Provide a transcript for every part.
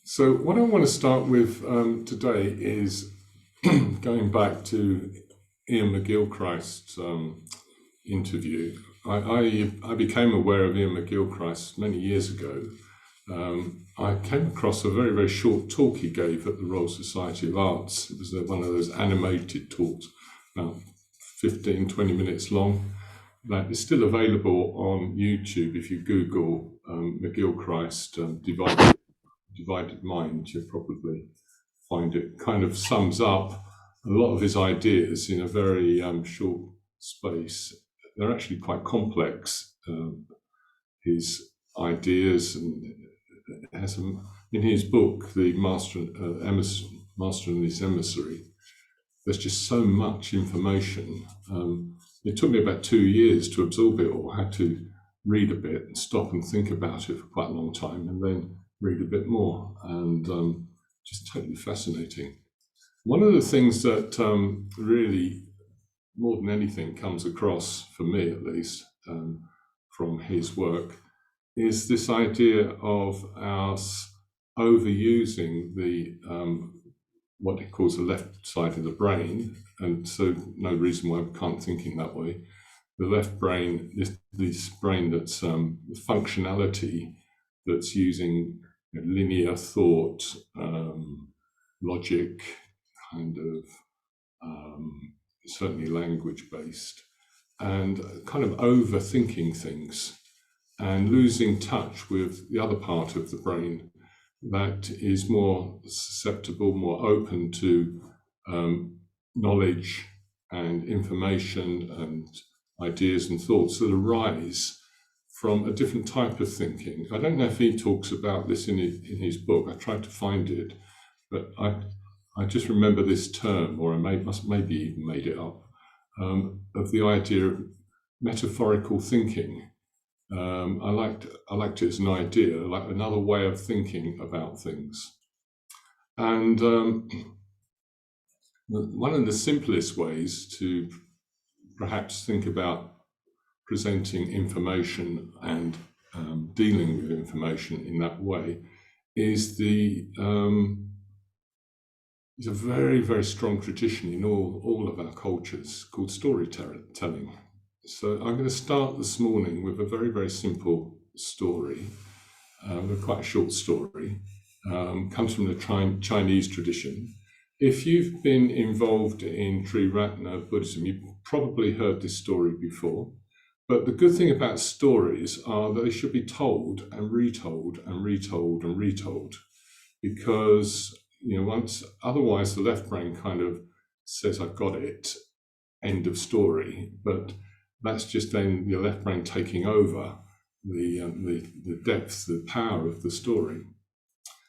So what I want to start with today is going back to Ian McGilchrist's interview. I became aware of Ian McGilchrist many years ago. I came across a very, very short talk he gave at the Royal Society of Arts. It was one of those animated talks, about 15, 20 minutes long. That is still available on YouTube. If you Google McGilchrist divided mind, you'll probably find it. Kind of sums up a lot of his ideas in a very short space. They're actually quite complex, his ideas, and has in his book, The Master and His Emissary, there's just so much information. It took me about 2 years to absorb it all. I had to read a bit and stop and think about it for quite a long time, and then read a bit more, and just totally fascinating. One of the things that really, more than anything, comes across, for me at least, from his work, is this idea of us overusing the what he calls the left side of the brain, and so no reason why we can't think in that way. The left brain, this brain that's functionality, that's using linear thought, logic, kind of certainly language-based, and kind of overthinking things and losing touch with the other part of the brain that is more susceptible, more open to knowledge and information and ideas and thoughts that arise from a different type of thinking. I don't know if he talks about this in his book. I tried to find it, but I just remember this term, or I maybe even made it up, of the idea of metaphorical thinking. I liked it as an idea, like another way of thinking about things. And one of the simplest ways to perhaps think about presenting information and dealing with information in that way is there's a very, very strong tradition in all of our cultures called storytelling. So I'm going to start this morning with a very, very simple story, quite a short story. Comes from the Chinese tradition. If you've been involved in Triratna Buddhism, you've probably heard this story before. But the good thing about stories are that they should be told and retold and retold and retold, because otherwise the left brain kind of says, "I've got it," end of story. But that's just then your left brain taking over the depth, the power of the story.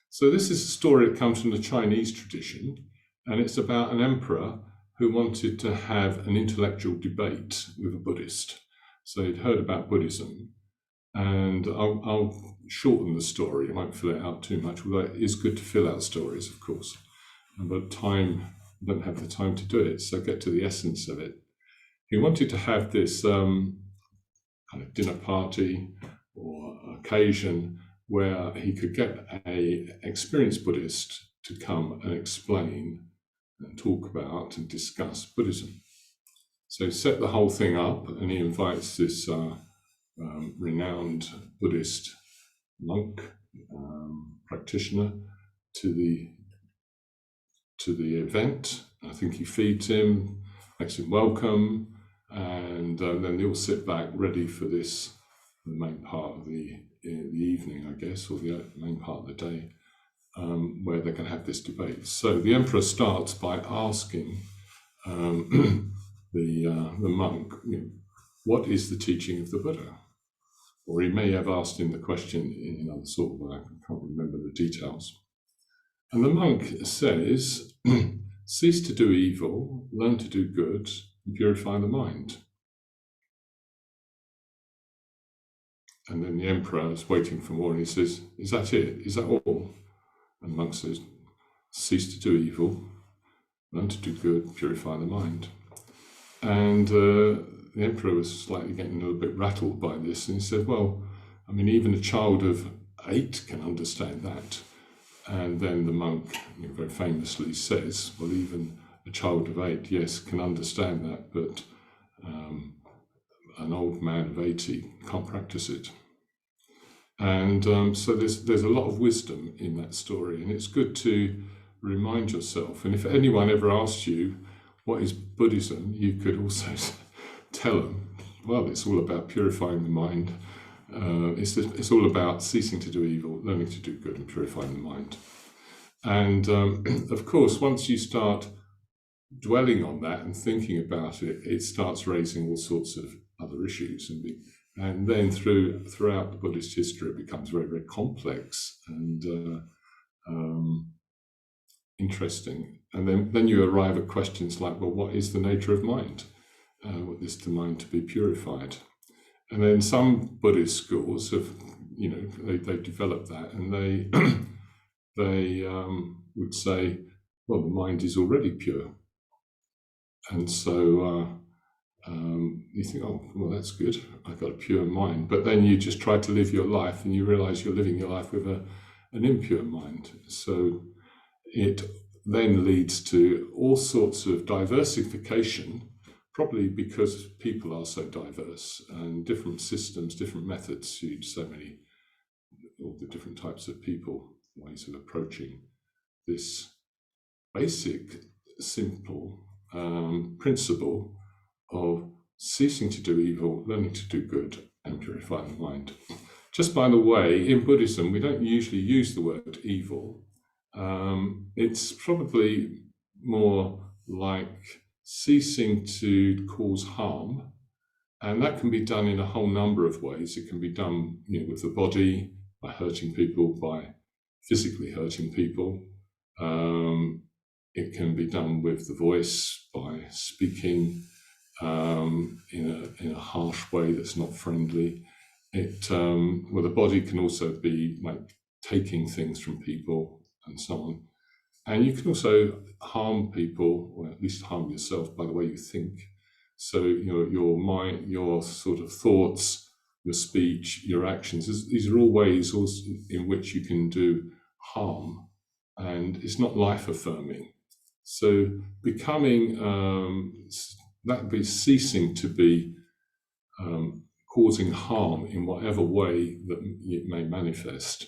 So this is a story that comes from the Chinese tradition, and it's about an emperor who wanted to have an intellectual debate with a Buddhist. So he'd heard about Buddhism, and I'll shorten the story. I won't fill it out too much, although it is good to fill out stories, of course. But I don't have the time to do it, so get to the essence of it. He wanted to have this kind of dinner party or occasion where he could get an experienced Buddhist to come and explain and talk about and discuss Buddhism. So he set the whole thing up, and he invites this renowned Buddhist monk, practitioner, to the event. I think he feeds him, makes him welcome, and then they all sit back ready for the main part of the evening, I guess, or the main part of the day, where they can have this debate. So the emperor starts by asking the monk, what is the teaching of the Buddha? Or he may have asked him the question in another sort of way. I can't remember the details. And the monk says, cease to do evil, learn to do good, and purify the mind. And then the emperor is waiting for more, and he says, is that it? Is that all? And the monk says, cease to do evil, learn to do good, purify the mind. And the emperor was slightly getting a little bit rattled by this, and he said, well, I mean, even a child of 8 can understand that. And then the monk very famously says, well, even a child of 8, yes, can understand that, but an old man of 80 can't practice it. And so there's a lot of wisdom in that story, and it's good to remind yourself. And if anyone ever asks you, what is Buddhism, you could also tell them, well, it's all about purifying the mind. It's all about ceasing to do evil, learning to do good, and purifying the mind. And of course, once you start dwelling on that and thinking about it, it starts raising all sorts of other issues. And then throughout the Buddhist history, it becomes very, very complex and interesting. And then you arrive at questions like, well, what is the nature of mind? What is the mind to be purified? And then some Buddhist schools have, they developed that, and they would say, well, the mind is already pure. And so you think, oh, well, that's good. I've got a pure mind. But then you just try to live your life and you realize you're living your life with an impure mind. So it then leads to all sorts of diversification, probably because people are so diverse and different systems, different methods suit so many, all the different types of people, ways of approaching this basic, simple principle of ceasing to do evil, learning to do good, and purifying the mind. Just by the way, in Buddhism, we don't usually use the word evil. It's probably more like ceasing to cause harm, and that can be done in a whole number of ways. It can be done with the body, by hurting people, by physically hurting people. It can be done with the voice, by speaking in a harsh way that's not friendly. The body can also be like taking things from people and so on. And you can also harm people, or at least harm yourself, by the way you think. So your mind, your sort of thoughts, your speech, your actions, these are all ways also in which you can do harm, and it's not life-affirming. So becoming, that would be ceasing to be causing harm in whatever way that it may manifest,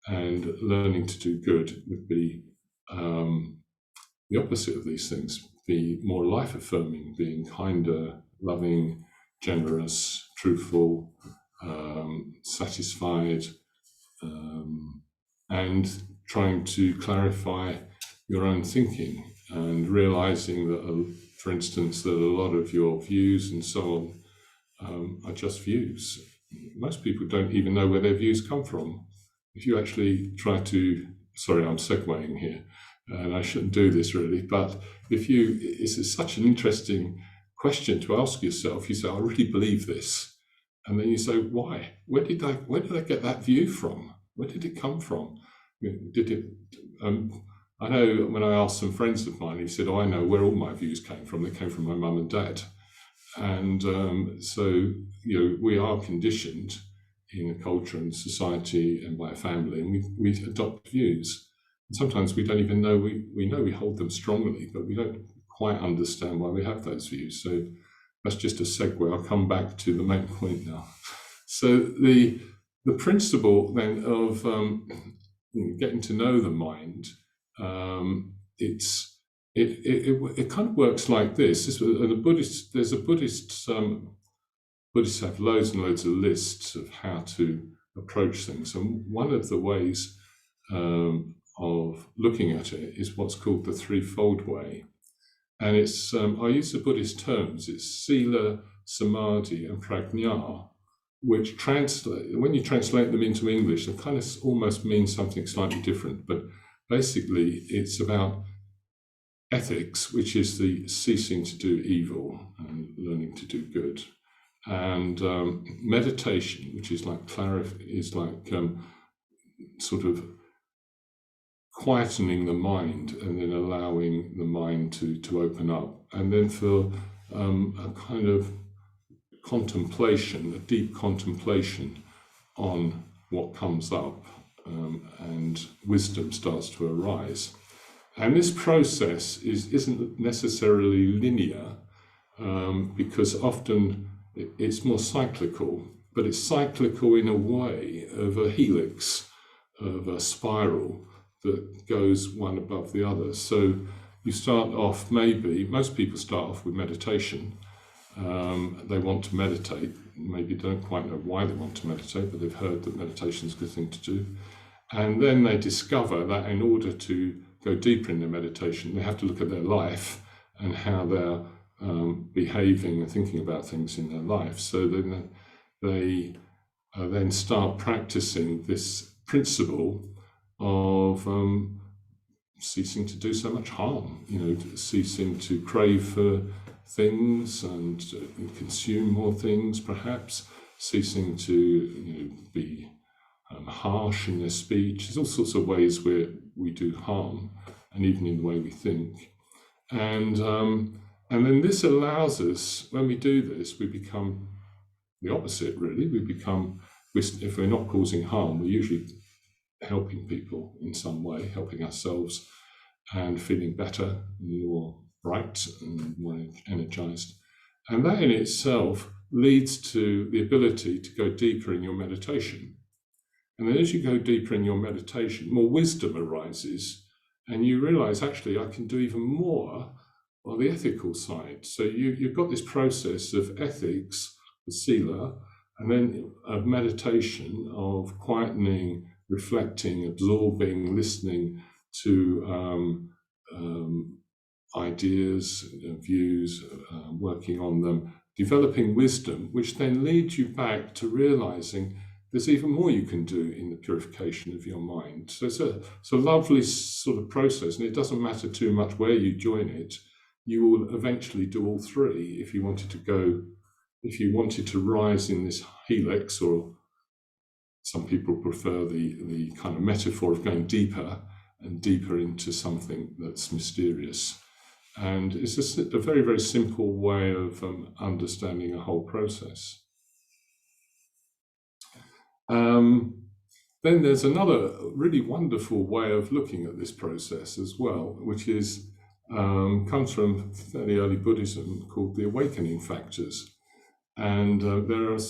and learning to do good would be the opposite of these things, be more life-affirming, being kinder, loving, generous, truthful, satisfied, and trying to clarify your own thinking and realizing that, for instance, that a lot of your views and so on are just views. Most people don't even know where their views come from. If you actually try to, sorry, I'm segueing here, and I shouldn't do this really, but it's such an interesting question to ask yourself. You say, I really believe this. And then you say, why? Where did I get that view from? Where did it come from? I know when I asked some friends of mine, he said, I know where all my views came from. They came from my mum and dad. And so we are conditioned in a culture and society and by a family, and we adopt views. And sometimes we don't even know, we know we hold them strongly, but we don't quite understand why we have those views. So that's just a segue. I'll come back to the main point now. So the principle then of getting to know the mind, it kind of works like this. There's a Buddhist. Buddhists have loads and loads of lists of how to approach things, and one of the ways of looking at it is what's called the threefold way. And it's I use the Buddhist terms. It's sila, samadhi, and prajna, which when you translate them into English, they kind of almost mean something slightly different. But basically, it's about ethics, which is the ceasing to do evil and learning to do good, and meditation, which is like sort of quietening the mind and then allowing the mind to open up, and then for a kind of contemplation, a deep contemplation on what comes up, and wisdom starts to arise. And this process isn't necessarily linear, because often it's more cyclical, but it's cyclical in a way of a helix, of a spiral that goes one above the other. So you start off, maybe, most people start off with meditation. They want to meditate, maybe don't quite know why they want to meditate, but they've heard that meditation is a good thing to do. And then they discover that in order to go deeper in their meditation, they have to look at their life and how they're behaving and thinking about things in their life. So then they then start practicing this principle of ceasing to do so much harm, ceasing to crave for things and consume more things, perhaps, ceasing to be harsh in their speech. There's all sorts of ways where we do harm, and even in the way we think. And then this allows us, when we do this, we become the opposite, really. If we're not causing harm, we're usually helping people in some way, helping ourselves, and feeling better, more bright and more energized. And that in itself leads to the ability to go deeper in your meditation. And then as you go deeper in your meditation, more wisdom arises, and you realize, actually, I can do even more on the ethical side. So you've got this process of ethics, the sila, and then of meditation, of quietening, reflecting, absorbing, listening to ideas, views, working on them, developing wisdom, which then leads you back to realizing there's even more you can do in the purification of your mind. So it's a lovely sort of process, and it doesn't matter too much where you join it. You will eventually do all three if you wanted to rise in this helix, or some people prefer the kind of metaphor of going deeper and deeper into something that's mysterious. And it's just a very, very simple way of understanding a whole process. Then there's another really wonderful way of looking at this process as well, which comes from fairly early Buddhism, called the awakening factors. And there are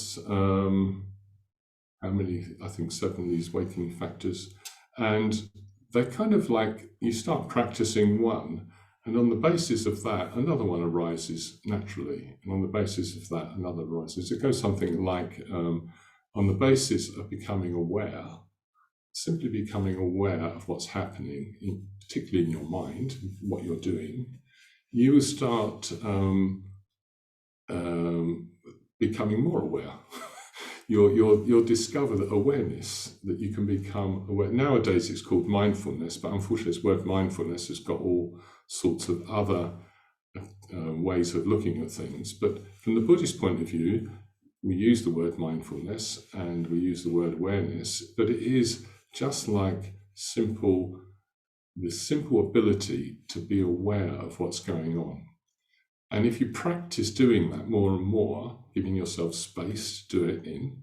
how many? I think 7 of these awakening factors. And they're kind of like, you start practicing one, and on the basis of that, another one arises naturally. And on the basis of that, another arises. It goes something like, on the basis of becoming aware, simply becoming aware of what's happening, particularly in your mind, what you're doing, you will start becoming more aware. You'll discover that awareness, that you can become aware. Nowadays it's called mindfulness, but unfortunately this word mindfulness has got all sorts of other ways of looking at things. But from the Buddhist point of view, we use the word mindfulness and we use the word awareness, but it is just like the simple ability to be aware of what's going on. And if you practice doing that more and more, giving yourself space to do it in,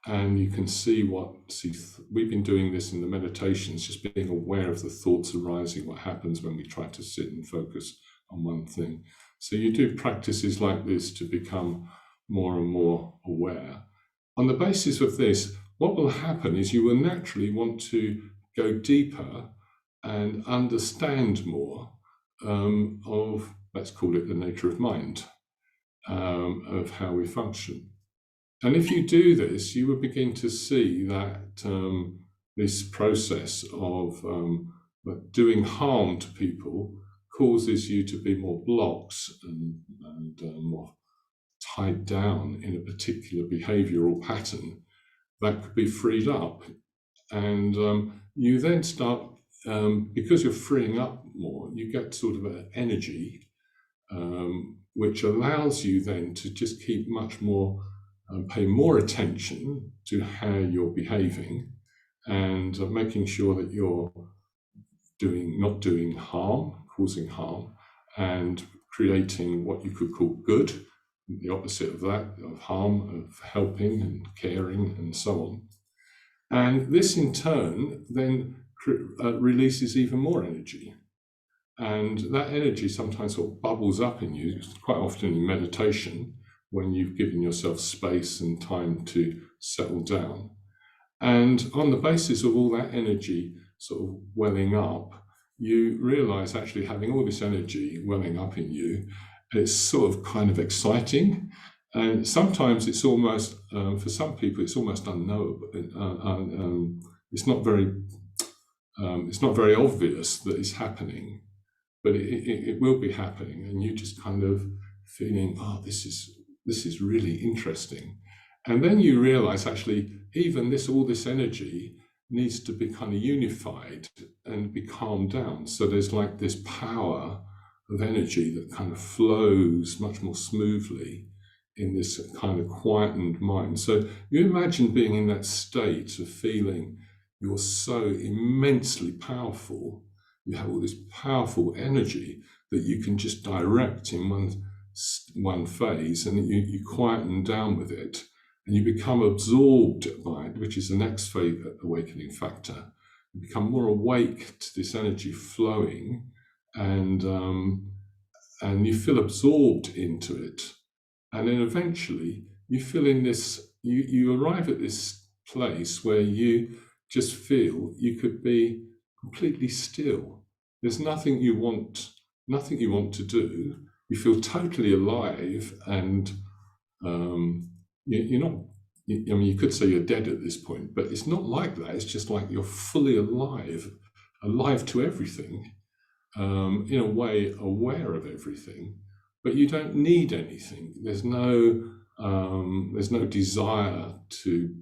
and you can see we've been doing this in the meditations, just being aware of the thoughts arising, what happens when we try to sit and focus on one thing. So you do practices like this to become more and more aware. On the basis of this, what will happen is you will naturally want to go deeper and understand more of, let's call it, the nature of mind, of how we function. And if you do this, you will begin to see that this process of doing harm to people causes you to be more blocks and more tied down in a particular behavioral pattern that could be freed up. And you then start, because you're freeing up more, you get sort of an energy which allows you then to just keep much more, pay more attention to how you're behaving, and making sure that you're not doing harm, causing harm, and creating what you could call good, the opposite of that, of harm, of helping and caring and so on. And this in turn then releases even more energy. And that energy sometimes sort of bubbles up in you, quite often in meditation, when you've given yourself space and time to settle down. And on the basis of all that energy sort of welling up, you realize actually having all this energy welling up in you, it's sort of kind of exciting. And sometimes it's almost, for some people, it's almost unknowable. It's not very obvious that it's happening, but it will be happening, and you just kind of feeling, oh, this is really interesting. And then you realize actually even all this energy needs to be kind of unified and be calmed down. So there's like this power of energy that kind of flows much more smoothly in this kind of quietened mind. So you imagine being in that state of feeling you're so immensely powerful, you have all this powerful energy that you can just direct in one phase, and you quieten down with it, and you become absorbed by it, which is the next phase awakening factor. You become more awake to this energy flowing, and you feel absorbed into it. And then eventually you feel in this, you arrive at this place where you just feel you could be completely still. There's nothing you want to do. You feel totally alive, and you're not. I mean, you could say you're dead at this point, but it's not like that. It's just like you're fully alive to everything, in a way aware of everything. But you don't need anything. There's no desire to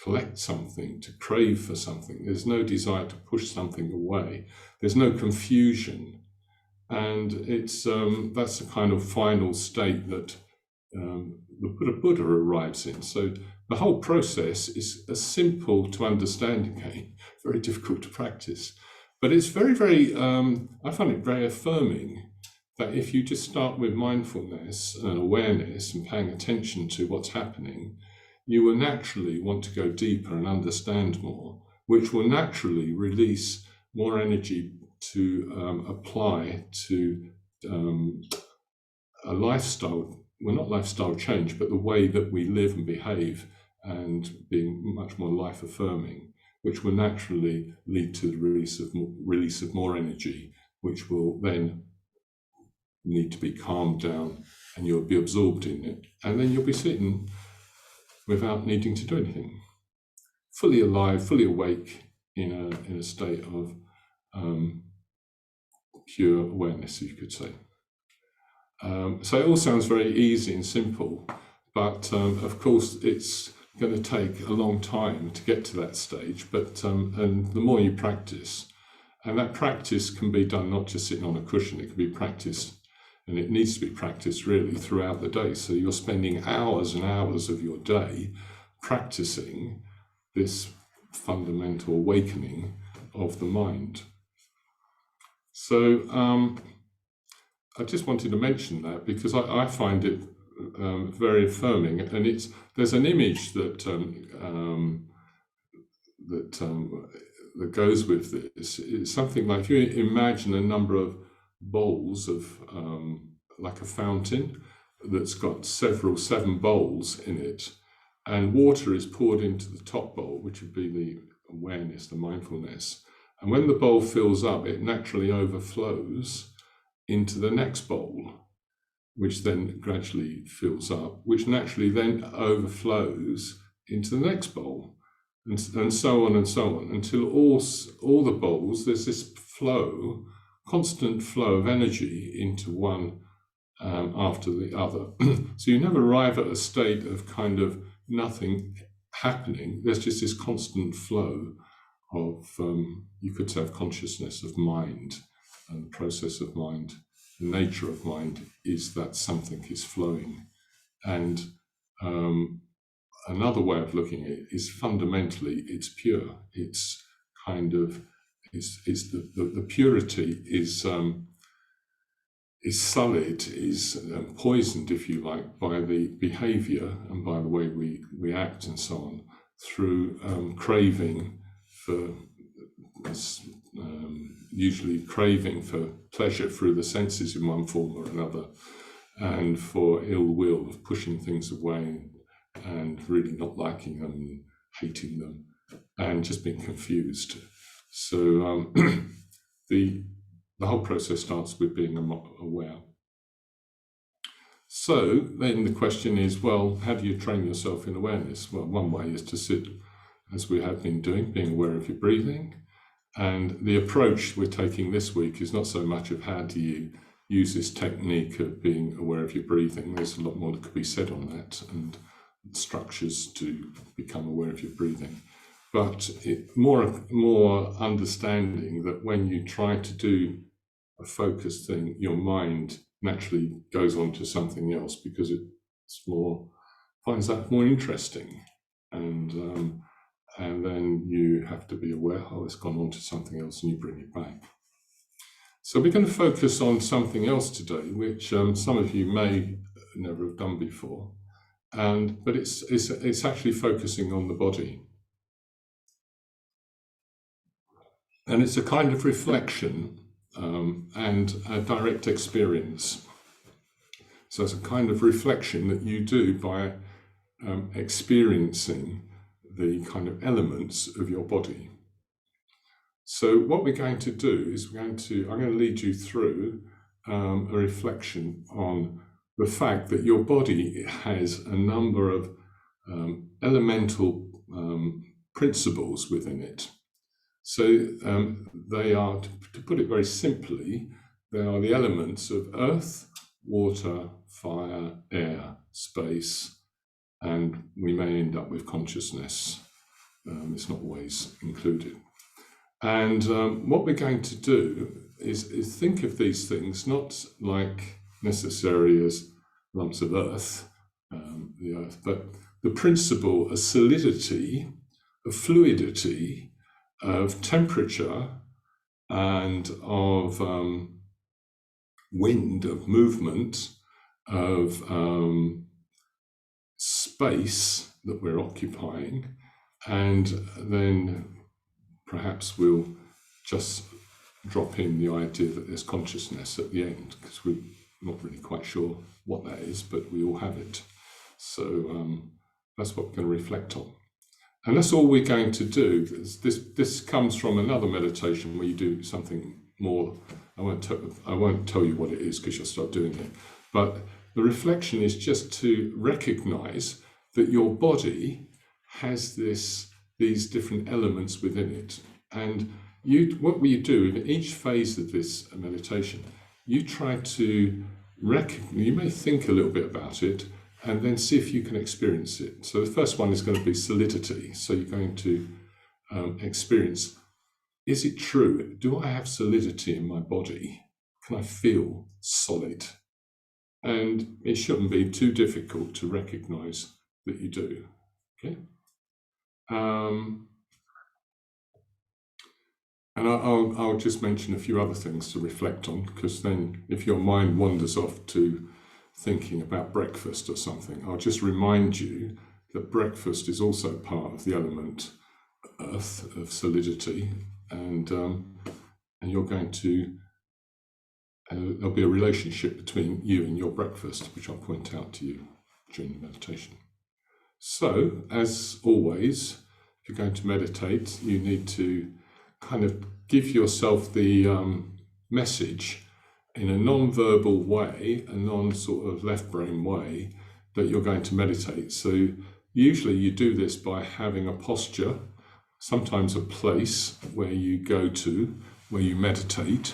collect something, to crave for something. There's no desire to push something away. There's no confusion, and it's that's the kind of final state that the Buddha arrives in. So the whole process is simple to understand. Again, very difficult to practice, but it's very, very. I find it very affirming that if you just start with mindfulness and awareness and paying attention to what's happening, you will naturally want to go deeper and understand more, which will naturally release more energy to apply to a lifestyle, well, not lifestyle change, but the way that we live and behave, and being much more life-affirming, which will naturally lead to the release of more energy, which will then need to be calmed down, and you'll be absorbed in it, and then you'll be sitting without needing to do anything, fully alive, fully awake, in a state of pure awareness, you could say. So it all sounds very easy and simple, but of course it's going to take a long time to get to that stage. But and the more you practice, and that practice can be done not just sitting on a cushion, it can be practiced. And it needs to be practiced really throughout the day. So you're spending hours and hours of your day practicing this fundamental awakening of the mind. So I just wanted to mention that because I find it very affirming. And there's an image that goes with this. It's something like, if you imagine a number of bowls of like a fountain that's got seven bowls in it, and water is poured into the top bowl, which would be the awareness, the mindfulness, and when the bowl fills up, it naturally overflows into the next bowl, which then gradually fills up, which naturally then overflows into the next bowl, and so on until all the bowls, there's this flow, constant flow of energy into one after the other. So you never arrive at a state of kind of nothing happening. There's just this constant flow of, you could say, of consciousness, of mind, and the process of mind. The nature of mind is that something is flowing. And another way of looking at it is fundamentally it's pure. It's kind of, the purity is sullied, is poisoned, if you like, by the behavior and by the way we act and so on. through craving for, usually craving for pleasure through the senses in one form or another, and for ill will of pushing things away and really not liking them and hating them and just being confused. So the whole process starts with being aware. So then the question is, well, how do you train yourself in awareness? Well, one way is to sit, as we have been doing, being aware of your breathing. And the approach we're taking this week is not so much of how do you use this technique of being aware of your breathing. There's a lot more that could be said on that, and structures to become aware of your breathing. But more understanding that when you try to do a focused thing, your mind naturally goes on to something else because it's finds that more interesting, and then you have to be aware, oh, it's gone on to something else, and you bring it back. So we're going to focus on something else today, which some of you may never have done before, but it's actually focusing on the body. And it's a kind of reflection and a direct experience. So it's a kind of reflection that you do by experiencing the kind of elements of your body. So what we're going to do is I'm going to lead you through a reflection on the fact that your body has a number of elemental principles within it. So they are, to put it very simply, they are the elements of earth, water, fire, air, space, and we may end up with consciousness. It's not always included. And what we're going to do is think of these things not like necessarily as lumps of earth, the earth, but the principle of solidity, of fluidity, of temperature, and of wind, of movement, of space that we're occupying, and then perhaps we'll just drop in the idea that there's consciousness at the end, because we're not really quite sure what that is, but we all have it. So that's what we're going to reflect on. And that's all we're going to do. This comes from another meditation where you do something more. I won't tell you what it is because you'll start doing it. But the reflection is just to recognize that your body has these different elements within it. And what you do in each phase of this meditation, you try to recognize, you may think a little bit about it, and then see if you can experience it. So the first one is going to be solidity. So you're going to experience, is it true? Do I have solidity in my body? Can I feel solid? And it shouldn't be too difficult to recognize that you do. Okay. And I'll just mention a few other things to reflect on, because then if your mind wanders off to thinking about breakfast or something, I'll just remind you that breakfast is also part of the element earth, of solidity, and you're going to there'll be a relationship between you and your breakfast, which I'll point out to you during the meditation. So, as always, if you're going to meditate, you need to kind of give yourself the message in a non-verbal way, a non-sort of left brain way, that you're going to meditate. So usually you do this by having a posture, sometimes a place where you go to, where you meditate,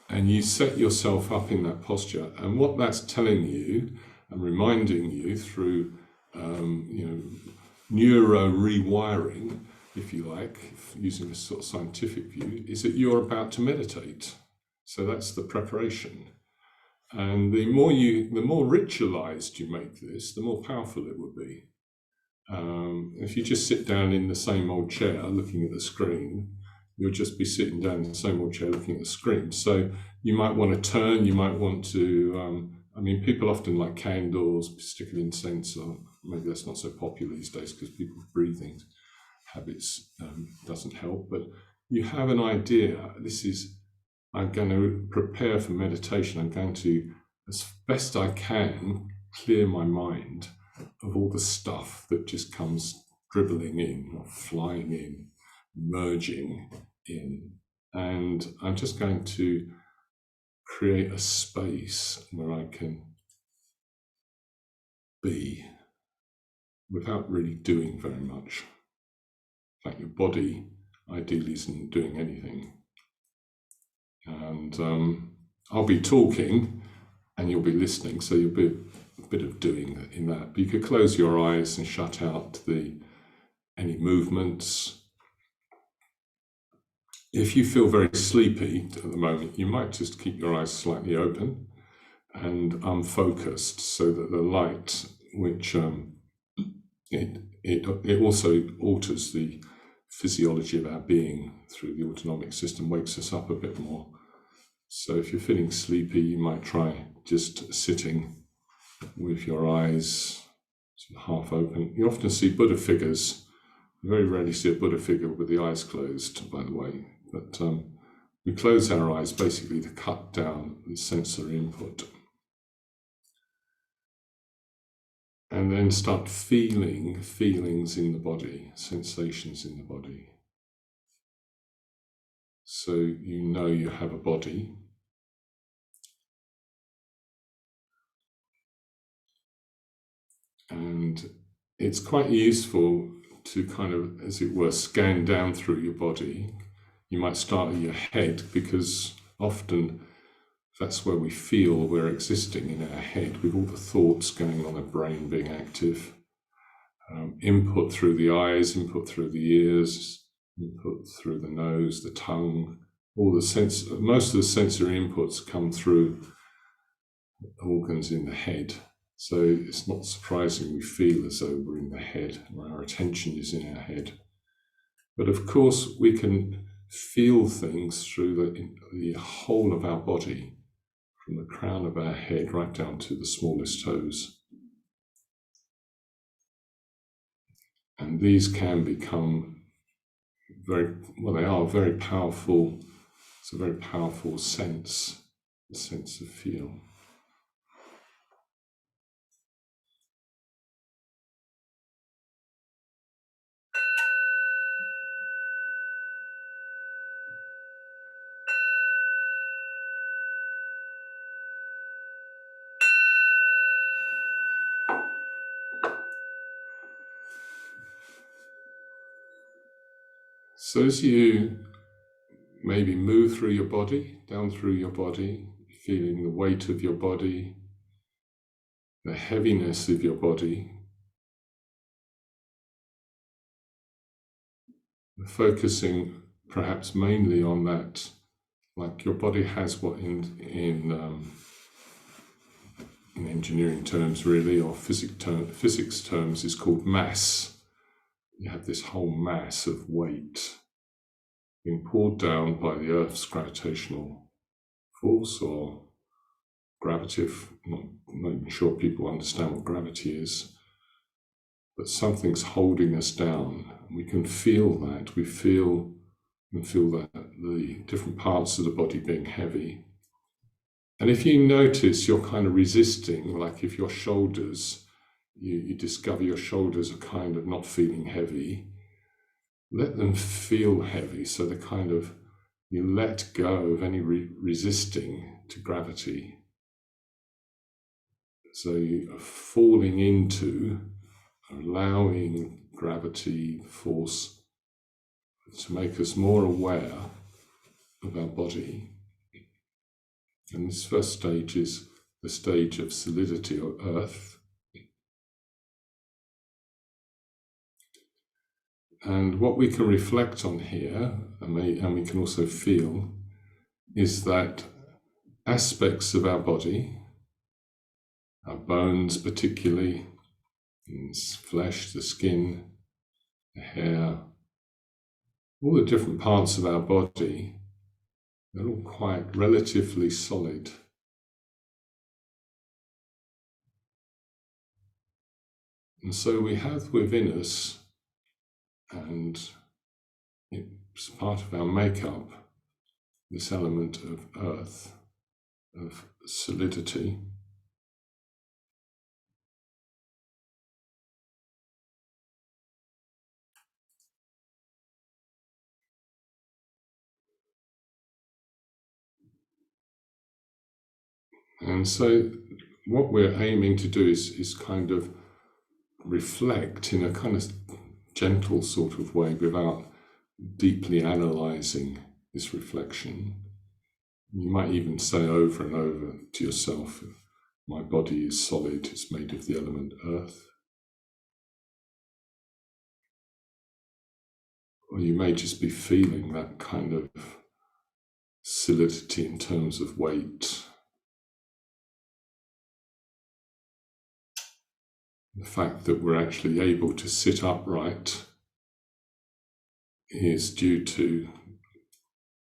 and you set yourself up in that posture. And what that's telling you and reminding you through neuro rewiring, if you like, using a sort of scientific view, is that you're about to meditate. So that's the preparation. And the more ritualized you make this, the more powerful it will be. If you just sit down in the same old chair looking at the screen, you'll just be sitting down in the same old chair looking at the screen. So you might want to turn, you might want to, people often like candles, stick of incense, or maybe that's not so popular these days because people are breathing. doesn't help, but you have an idea. I'm going to prepare for meditation. I'm going to, as best I can, clear my mind of all the stuff that just comes dribbling in or flying in, merging in. And I'm just going to create a space where I can be without really doing very much. Like your body ideally isn't doing anything. And I'll be talking and you'll be listening, so you'll be a bit of doing in that. But you could close your eyes and shut out any movements. If you feel very sleepy at the moment, you might just keep your eyes slightly open and unfocused, so that the light, which it also alters the physiology of our being through the autonomic system, wakes us up a bit more. So if you're feeling sleepy, you might try just sitting with your eyes sort of half open. You often see Buddha figures. You very rarely see a Buddha figure with the eyes closed, by the way. But we close our eyes basically to cut down the sensory input. And then start feeling feelings in the body, sensations in the body. So you know you have a body. And it's quite useful to kind of, as it were, scan down through your body. You might start at your head, because often that's where we feel we're existing, in our head, with all the thoughts going on, the brain being active. Input through the eyes, input through the ears, input through the nose, the tongue. Most of the sensory inputs come through organs in the head. So it's not surprising we feel as though we're in the head, or our attention is in our head. But of course, we can feel things through the whole of our body, from the crown of our head right down to the smallest toes. And these can become they are very powerful. It's a very powerful sense, a sense of feel. So as you maybe move through your body, down through your body, feeling the weight of your body, the heaviness of your body, focusing perhaps mainly on that, like your body has what in engineering terms really, or physics terms, is called mass. You have this whole mass of weight being pulled down by the Earth's gravitational force, or gravity. I'm not even sure people understand what gravity is, but something's holding us down. We can feel that. We feel that the different parts of the body being heavy. And if you notice you're kind of resisting, like if your shoulders, you discover your shoulders are kind of not feeling heavy, let them feel heavy, so they kind of, you let go of any resisting to gravity. So you are falling into, allowing gravity, force, to make us more aware of our body. And this first stage is the stage of solidity, or earth. And what we can reflect on here, and we can also feel, is that aspects of our body, our bones particularly, flesh, the skin, the hair, all the different parts of our body, they're all quite relatively solid. And so we have within us, and it's part of our makeup, this element of earth, of solidity. And so what we're aiming to do is kind of reflect in a kind of gentle sort of way without deeply analysing this reflection. You might even say over and over to yourself, my body is solid, it's made of the element earth. Or you may just be feeling that kind of solidity in terms of weight. The fact that we're actually able to sit upright is due to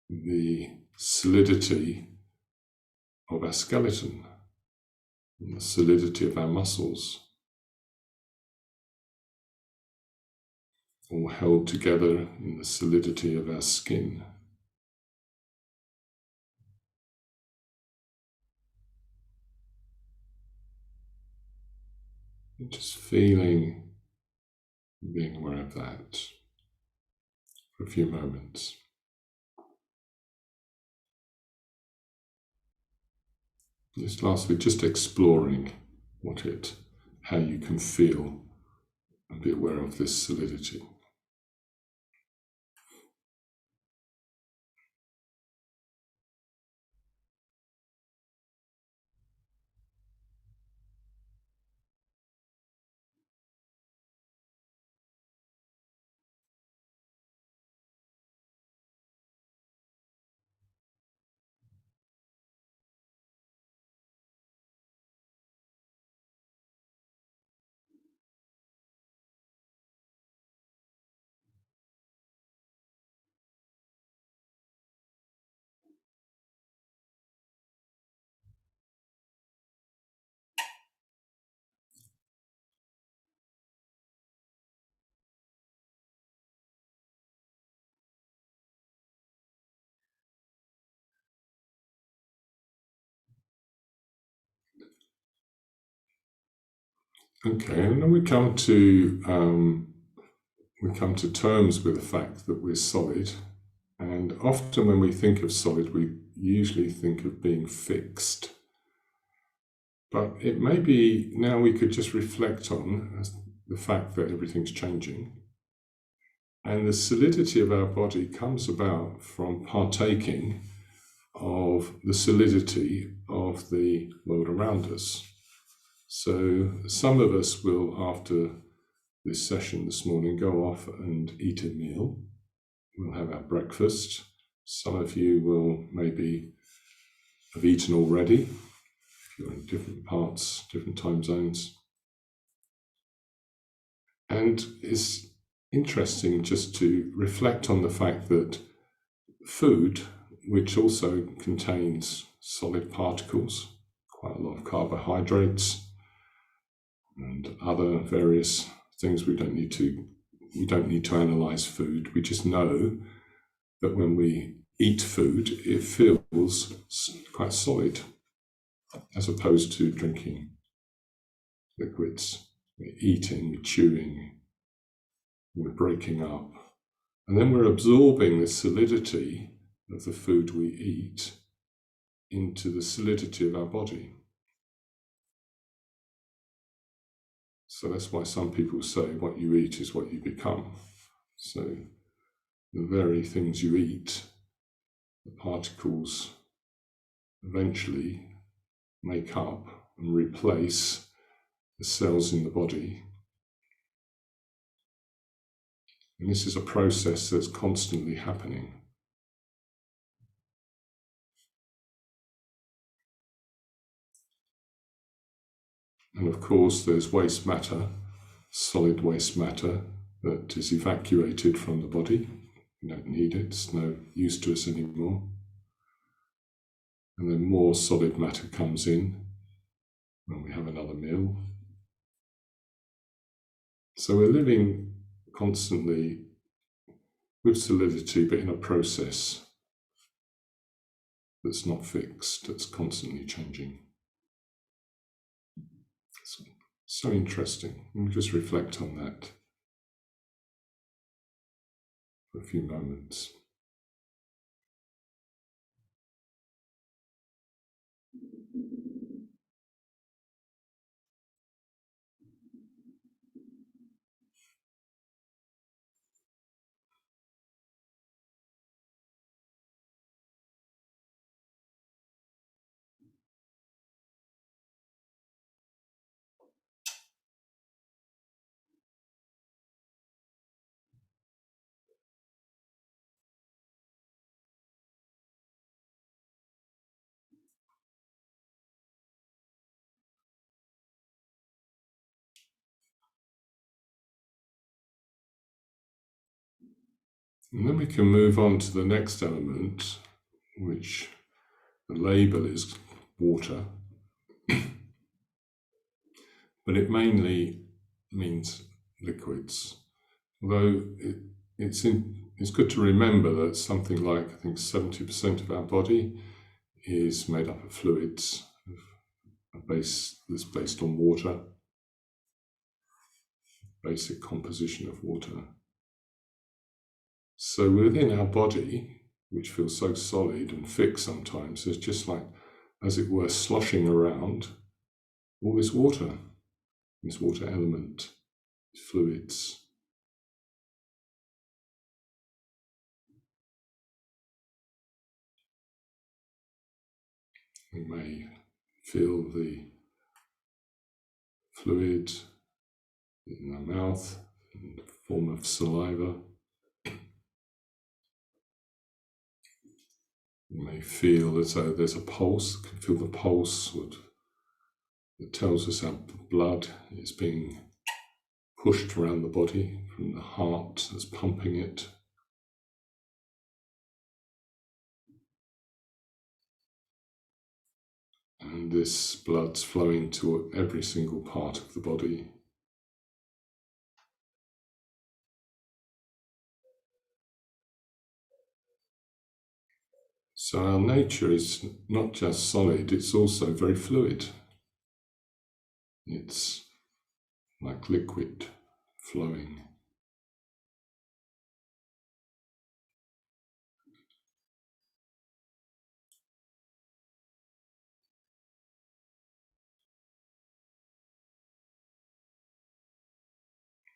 the solidity of our skeleton and the solidity of our muscles, all held together in the solidity of our skin. And just feeling, being aware of that for a few moments. Just lastly, just exploring how you can feel and be aware of this solidity. Okay, and then we come to terms with the fact that we're solid. And often when we think of solid, we usually think of being fixed. But it may be now we could just reflect on the fact that everything's changing. And the solidity of our body comes about from partaking of the solidity of the world around us. So some of us will, after this session this morning, go off and eat a meal. We'll have our breakfast. Some of you will maybe have eaten already, if you're in different parts, different time zones. And it's interesting just to reflect on the fact that food, which also contains solid particles, quite a lot of carbohydrates, and other various things we don't need to analyze food. We just know that when we eat food, it feels quite solid, as opposed to drinking liquids. We're eating, we're chewing, we're breaking up, and then we're absorbing the solidity of the food we eat into the solidity of our body. So that's why some people say what you eat is what you become. So the very things you eat, the particles eventually make up and replace the cells in the body. And this is a process that's constantly happening. And of course, there's waste matter, solid waste matter, that is evacuated from the body. We don't need it, it's no use to us anymore. And then more solid matter comes in when we have another meal. So we're living constantly with solidity, but in a process that's not fixed, that's constantly changing. So interesting. We'll just reflect on that for a few moments. And then we can move on to the next element, which the label is water, but it mainly means liquids. Although it's good to remember that something like, I think, 70% of our body is made up of fluids, a base that's based on water, basic composition of water. So within our body, which feels so solid and fixed sometimes, there's just like, as it were, sloshing around all this water element, fluids. We may feel the fluid in our mouth in the form of saliva. You may feel as though there's a pulse. You can feel the pulse that tells us our blood is being pushed around the body from the heart that's pumping it. And this blood's flowing to every single part of the body. So our nature is not just solid, it's also very fluid. It's like liquid flowing.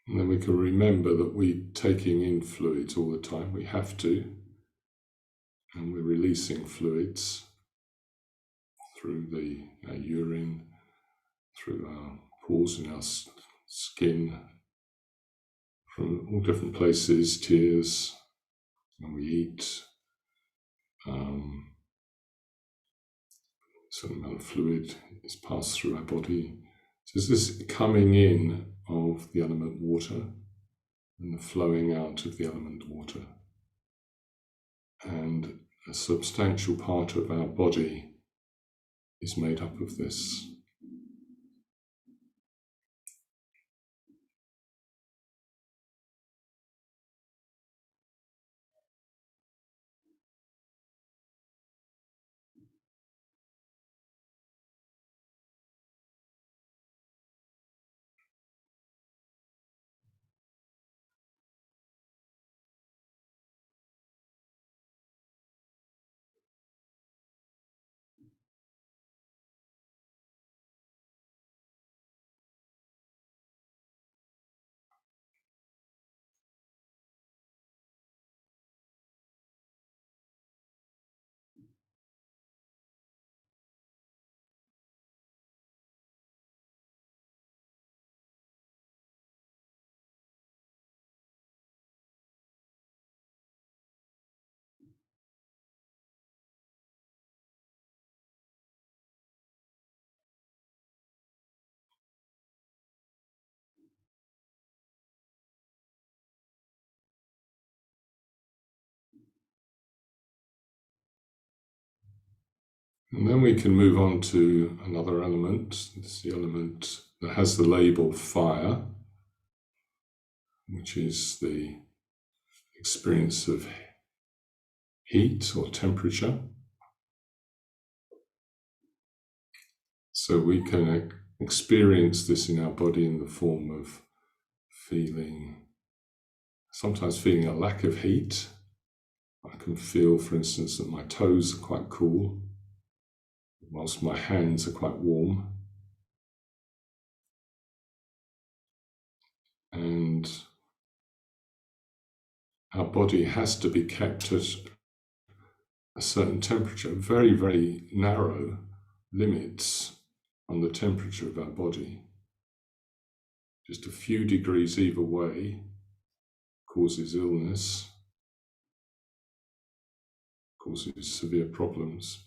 And then we can remember that we're taking in fluids all the time. We have to. And we're releasing fluids through our urine, through our pores in our skin, from all different places, tears, when we eat. Certain amount of fluid is passed through our body. So there's this coming in of the element water and the flowing out of the element water. And a substantial part of our body is made up of this. And then we can move on to another element. It's the element that has the label fire, which is the experience of heat or temperature. So we can experience this in our body in the form of sometimes feeling a lack of heat. I can feel, for instance, that my toes are quite cool, whilst my hands are quite warm. And our body has to be kept at a certain temperature, very, very narrow limits on the temperature of our body. Just a few degrees either way causes illness, causes severe problems.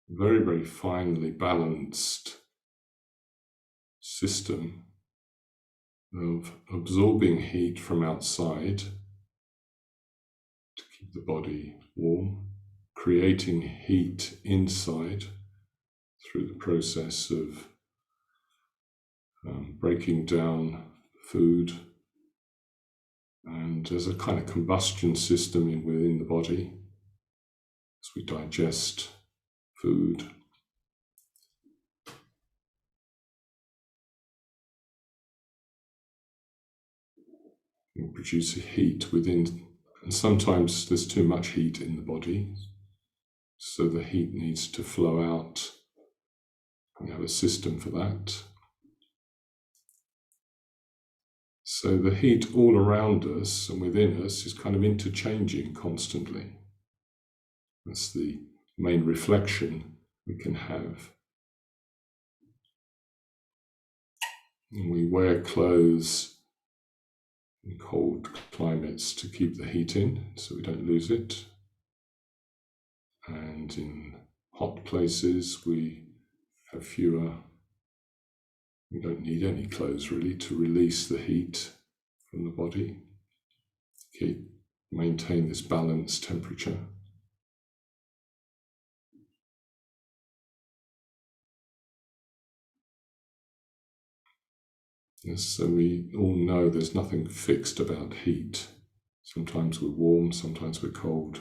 Very, very finely balanced system of absorbing heat from outside to keep the body warm, creating heat inside through the process of breaking down food, and there's a kind of combustion system within the body as we digest food. We produce a heat within, and sometimes there's too much heat in the body, so the heat needs to flow out. We have a system for that. So the heat all around us and within us is kind of interchanging constantly. That's the main reflection we can have. And we wear clothes in cold climates to keep the heat in so we don't lose it. And in hot places we have we don't need any clothes really to release the heat from the body, maintain this balanced temperature. Yes, so we all know there's nothing fixed about heat. Sometimes we're warm, sometimes we're cold.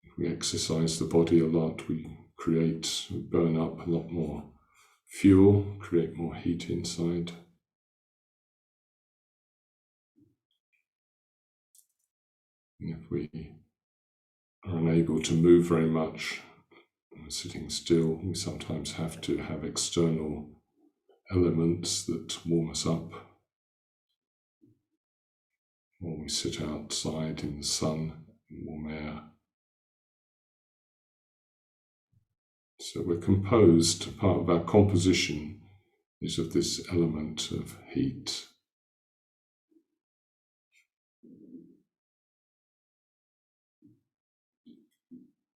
If we exercise the body a lot, we burn up a lot more fuel, create more heat inside. And if we are unable to move very much, sitting still, we sometimes have to have external elements that warm us up. Or we sit outside in the sun, in warm air. So we're composed, part of our composition is of this element of heat.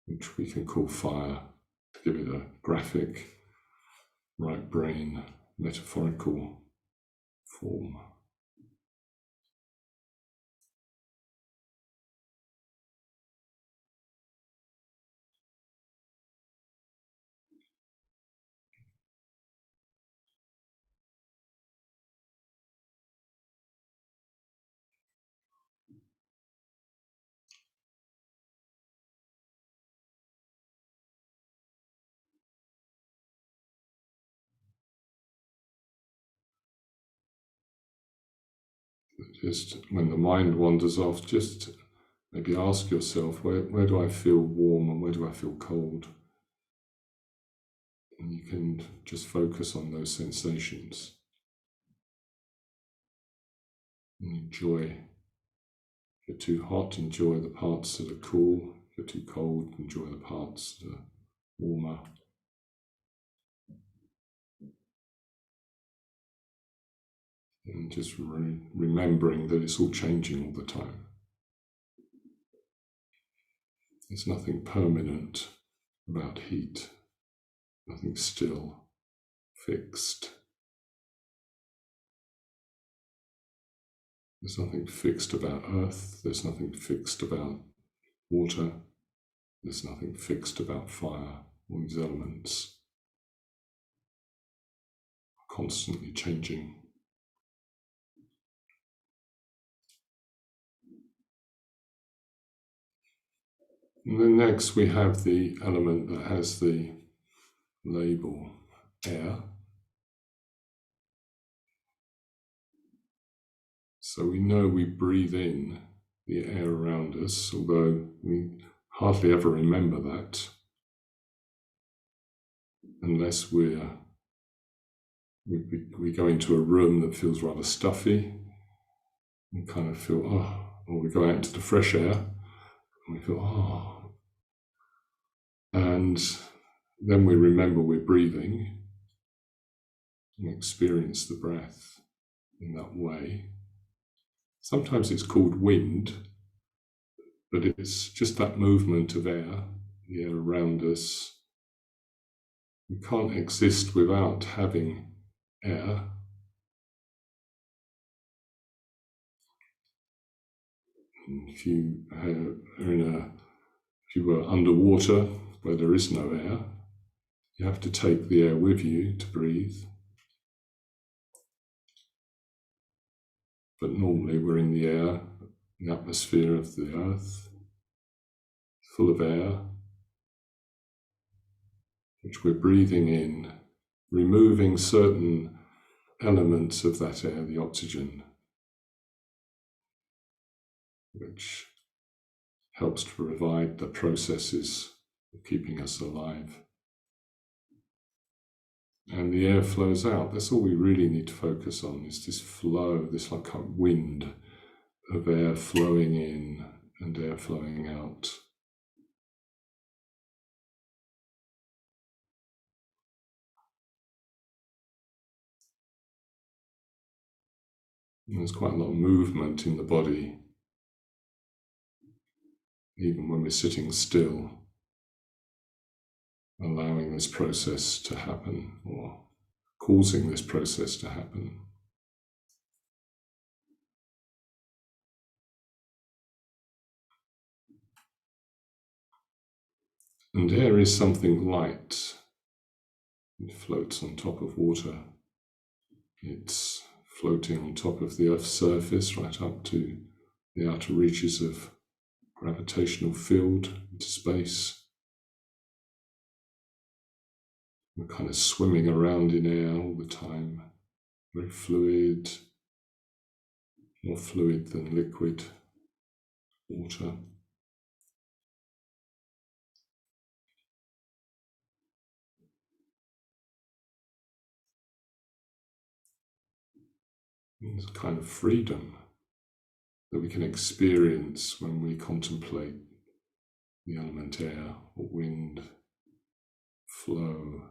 Which we can call fire, to give it a graphic, right brain, metaphorical form. Just when the mind wanders off, just maybe ask yourself, where do I feel warm and where do I feel cold? And you can just focus on those sensations. And enjoy. If you're too hot, enjoy the parts that are cool. If you're too cold, enjoy the parts that are warmer. And just remembering that it's all changing all the time. There's nothing permanent about heat, nothing still, fixed. There's nothing fixed about earth, there's nothing fixed about water, there's nothing fixed about fire. All these elements are constantly changing. And then next we have the element that has the label air. So we know we breathe in the air around us, although we hardly ever remember that unless we go into a room that feels rather stuffy and kind of feel, or we go out into the fresh air and we feel, and then we remember we're breathing and experience the breath in that way. Sometimes it's called wind, but it's just that movement of air, the air around us. We can't exist without having air. And if you were underwater where there is no air, you have to take the air with you to breathe. But normally we're in the air, the atmosphere of the earth, full of air, which we're breathing in, removing certain elements of that air, the oxygen, which helps to provide the processes of keeping us alive. And the air flows out. That's all we really need to focus on, is this flow, this like a wind of air flowing in and air flowing out. And there's quite a lot of movement in the body, even when we're sitting still, allowing this process to happen or causing this process to happen. And air is something light. It floats on top of water. It's floating on top of the Earth's surface right up to the outer reaches of gravitational field into space. We're kind of swimming around in air all the time, very fluid, more fluid than liquid water. There's a kind of freedom that we can experience when we contemplate the element air or wind, flow.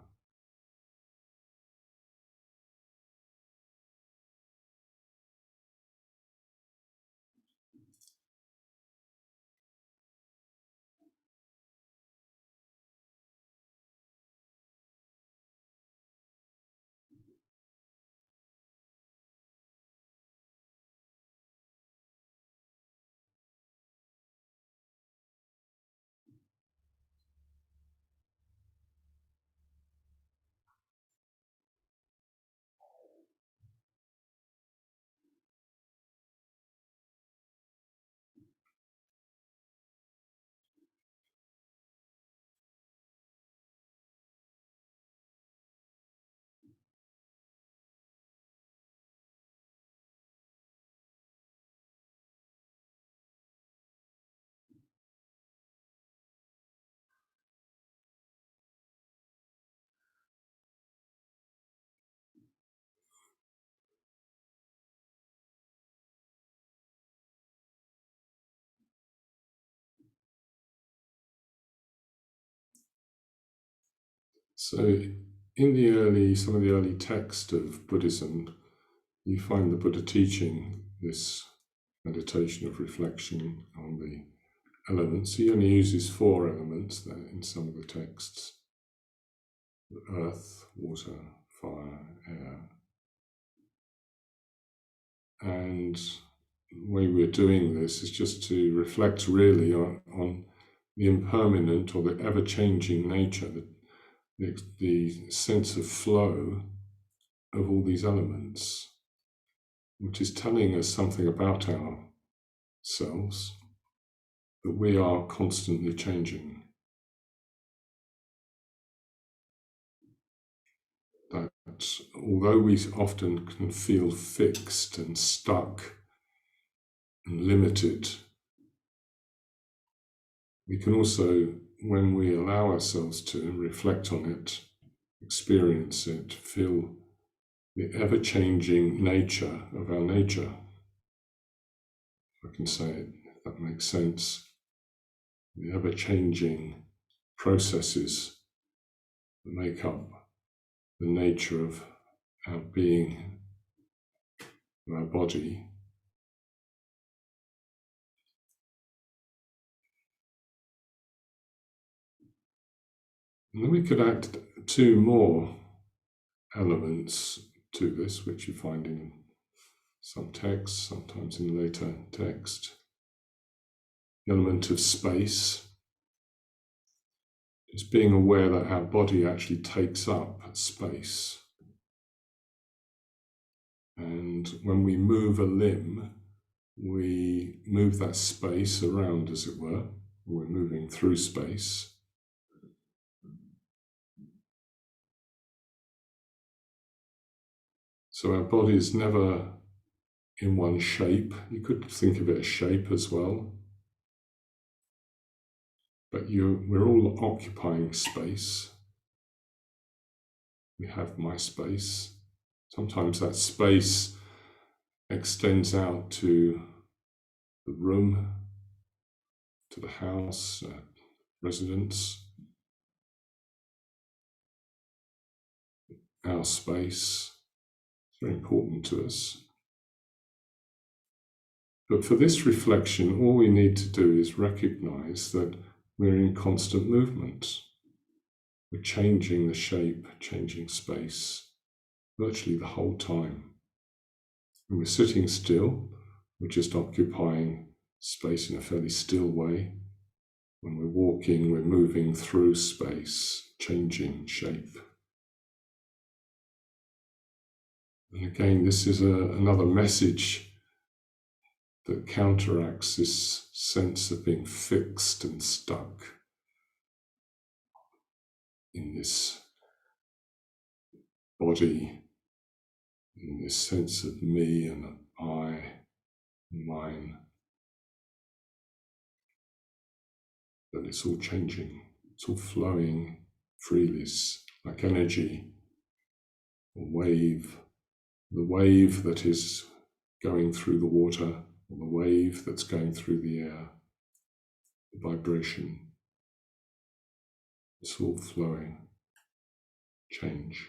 So in some of the early text of Buddhism, you find the Buddha teaching this meditation of reflection on the elements. He only uses 4 elements there in some of the texts: earth, water, fire, air. And the way we're doing this is just to reflect really on the impermanent or the ever-changing nature, the sense of flow of all these elements, which is telling us something about ourselves. that we are constantly changing. That although we often can feel fixed and stuck and limited, we can also, when we allow ourselves to reflect on it, experience it, feel the ever-changing nature of our nature. If I can say it, if that makes sense. The ever-changing processes that make up the nature of our being, of our body. And then we could add two more elements to this, which you find in some texts, sometimes in later text. The element of space, is being aware that our body actually takes up space. And when we move a limb, we move that space around, as it were. We're moving through space. So our body is never in one shape. You could think of it as shape as well. But we're all occupying space. We have my space. Sometimes that space extends out to the room, to the house, residence, our space. It's very important to us. But for this reflection, all we need to do is recognize that we're in constant movement. We're changing the shape, changing space, virtually the whole time. When we're sitting still, we're just occupying space in a fairly still way. When we're walking, we're moving through space, changing shape. And again, this is another message that counteracts this sense of being fixed and stuck in this body, in this sense of me and I, mine. That it's all changing, it's all flowing freely, like energy, a wave, the wave that is going through the water, or the wave that's going through the air, the vibration. It's all flowing, change.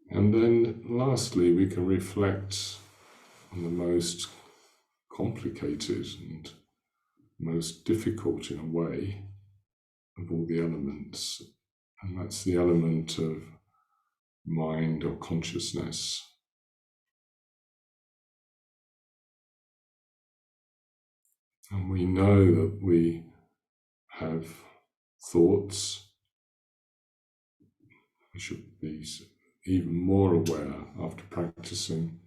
And then lastly, we can reflect on the most complicated and most difficult in a way of all the elements, and that's the element of mind or consciousness. And we know that we have thoughts. We should be even more aware after practicing,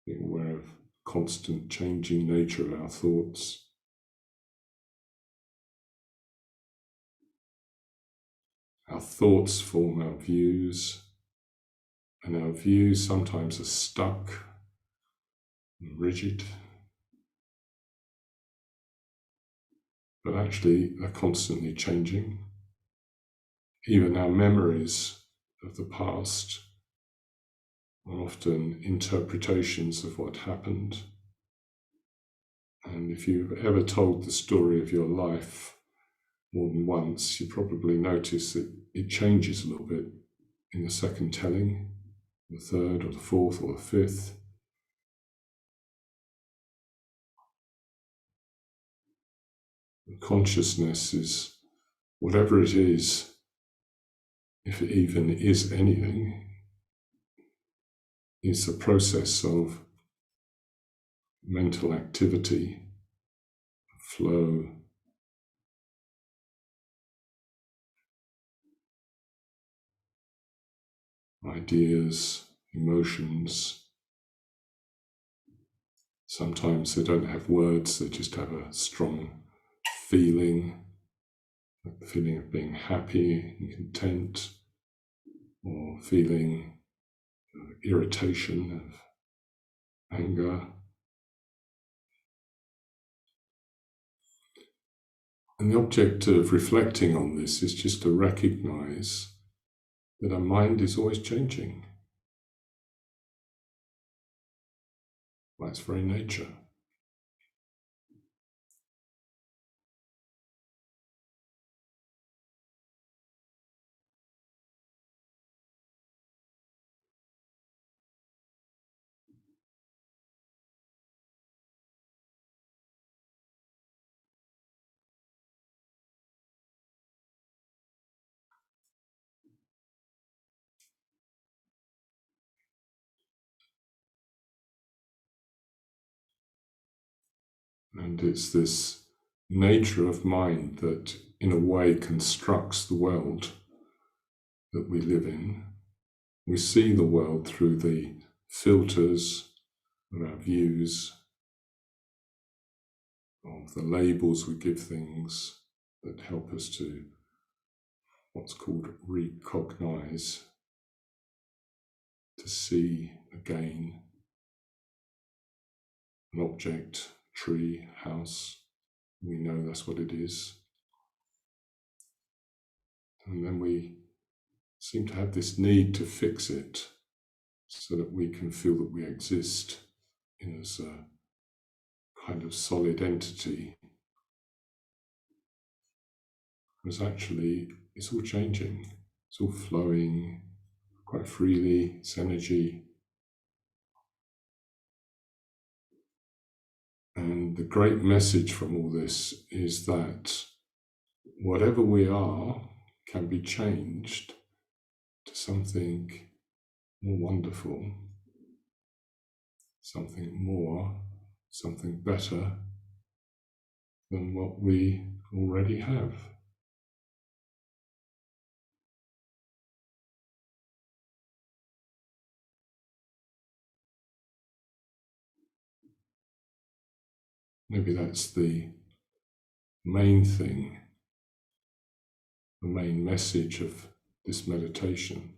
being aware of constant changing nature of our thoughts. Our thoughts form our views, and our views sometimes are stuck and rigid, but actually are constantly changing. Even our memories of the past are often interpretations of what happened. And if you've ever told the story of your life more than once, you probably notice that it changes a little bit in the second telling, the third or the fourth or the fifth. Consciousness is whatever it is, if it even is anything, is the process of mental activity, flow, ideas, emotions. Sometimes they don't have words, they just have a strong feeling, like the feeling of being happy and content, or feeling of irritation, of anger. And the object of reflecting on this is just to recognize that our mind is always changing by its very nature. And it's this nature of mind that, in a way, constructs the world that we live in. We see the world through the filters of our views, of the labels we give things that help us to what's called recognize, to see again an object, tree, house. We know that's what it is. And then we seem to have this need to fix it so that we can feel that we exist as a kind of solid entity. Because actually it's all changing, it's all flowing quite freely, it's energy. And the great message from all this is that whatever we are can be changed to something more wonderful, something more, something better than what we already have. Maybe that's the main thing, the main message of this meditation,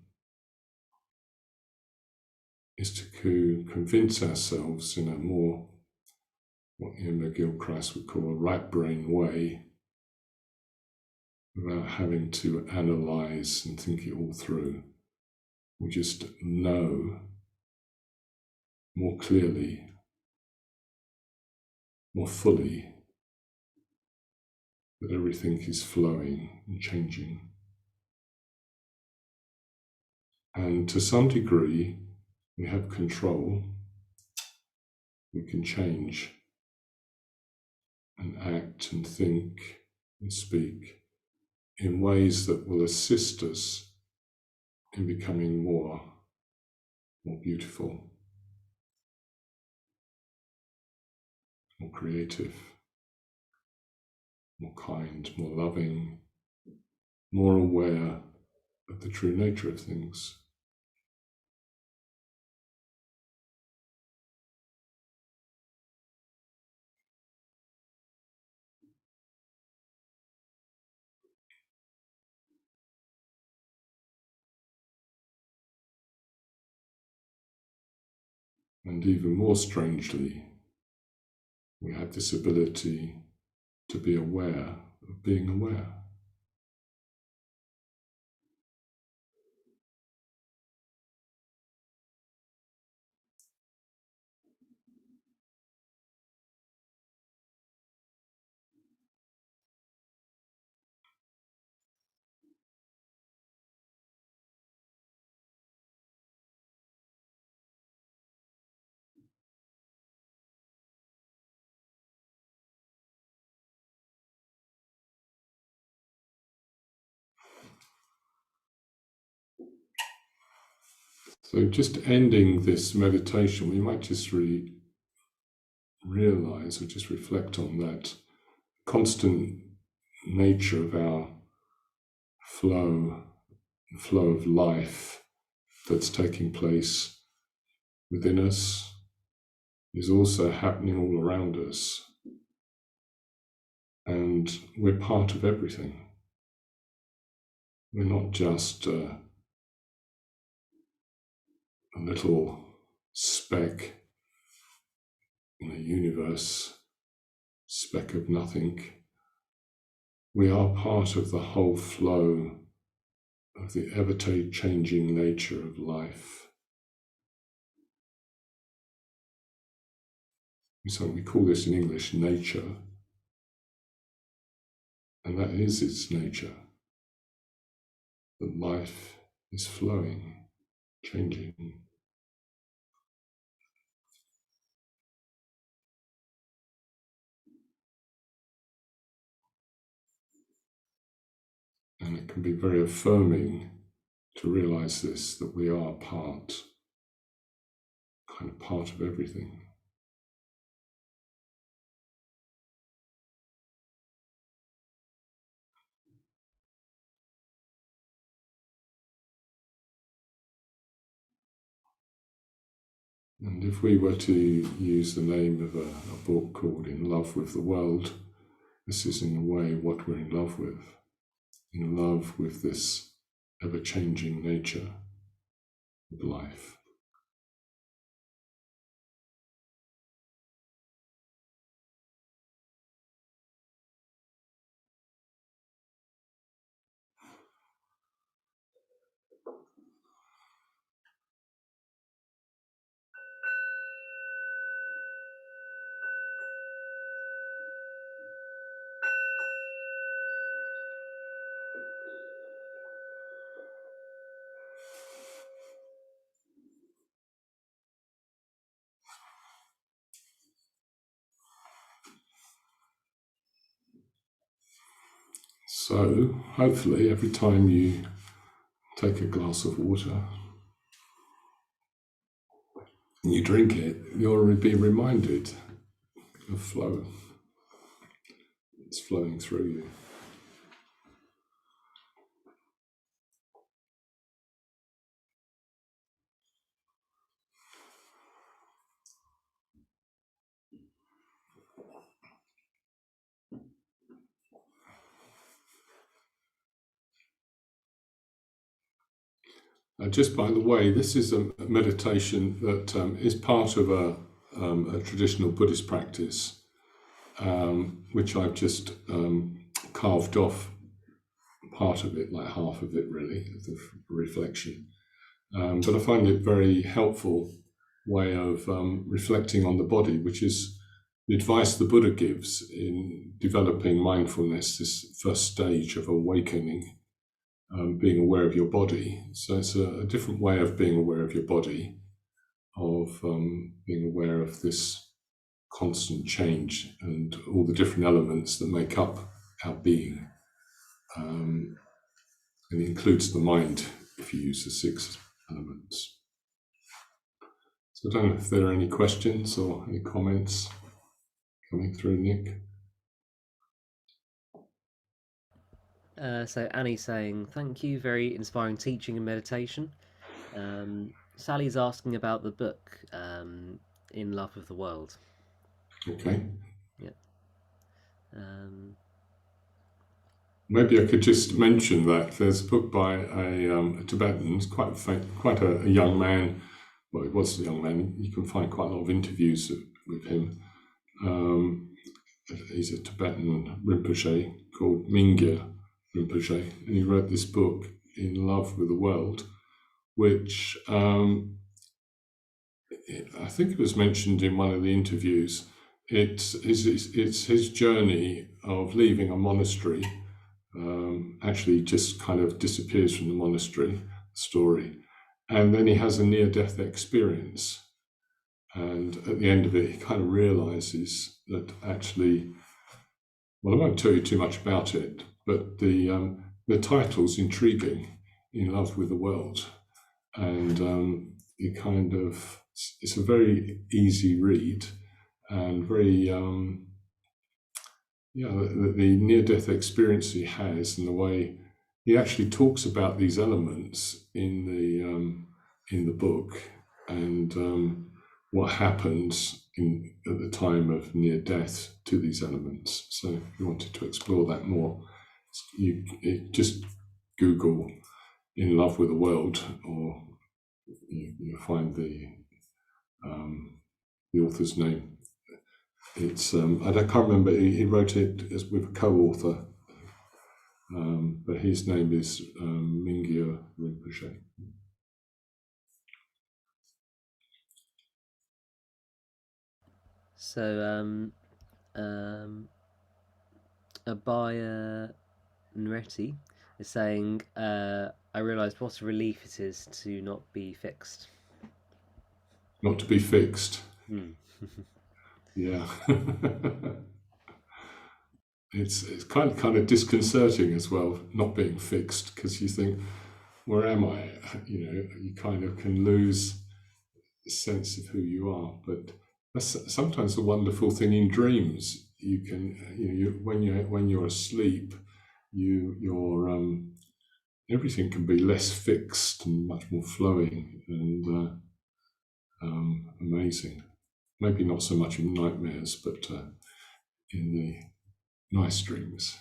is to convince ourselves in a more, what Immergill Christ would call a right brain way, without having to analyze and think it all through. We just know more clearly, more fully, that everything is flowing and changing. And to some degree, we have control. We can change and act and think and speak in ways that will assist us in becoming more beautiful, more creative, more kind, more loving, more aware of the true nature of things. And even more strangely, we have this ability to be aware of being aware. So just ending this meditation, we might just realize or just reflect on that constant nature of our flow of life that's taking place within us is also happening all around us. And we're part of everything. We're not just a little speck in a universe, speck of nothing. We are part of the whole flow of the ever-changing nature of life. So we call this in English nature, and that is its nature. That life is flowing, changing. And it can be very affirming to realize this, that we are part of everything. And if we were to use the name of a book called In Love with the World, this is in a way what we're in love with this ever-changing nature of life. So, hopefully, every time you take a glass of water and you drink it, you'll be reminded of flow. It's flowing through you. Just by the way, this is a meditation that is part of a traditional Buddhist practice, which I've just carved off part of it, like half of it really, the reflection. But I find it a very helpful way of reflecting on the body, which is the advice the Buddha gives in developing mindfulness, this first stage of awakening. Being aware of your body. So it's a different way of being aware of your body, of being aware of this constant change and all the different elements that make up our being. And it includes the mind if you use the 6 elements. So I don't know if there are any questions or any comments coming through, Nick. So Annie's saying, thank you, very inspiring teaching and meditation. Sally's asking about the book, In Love with the World. Okay. Yeah. Maybe I could just mention that there's a book by a Tibetan, quite a young man well, he was a young man. You can find quite a lot of interviews with him. He's a Tibetan Rinpoche called Mingyur Rinpoche, and he wrote this book, In Love with the World, which I think it was mentioned in one of the interviews. It's his journey of leaving a monastery. Actually, just kind of disappears from the monastery story, and then he has a near-death experience. And at the end of it, he kind of realizes that actually, well, I won't tell you too much about it, but the title's intriguing, In Love with the World. And it's a very easy read and very, the near-death experience he has and the way he actually talks about these elements in the book and what happens at the time of near death to these elements. So if you wanted to explore that more, you just Google In Love with the World, or you find the author's name. It's I can't remember. He wrote it with a co-author, but his name is Mingyur Rinpoche. So, Abaya Nreti is saying, I realised what a relief it is to not be fixed. Not to be fixed. Yeah. It's kind of disconcerting as well, not being fixed, because you think, where am I? You kind of can lose the sense of who you are. But that's sometimes a wonderful thing in dreams. You can, when you're asleep, your everything can be less fixed and much more flowing and amazing. Maybe not so much in nightmares, but in the nice dreams.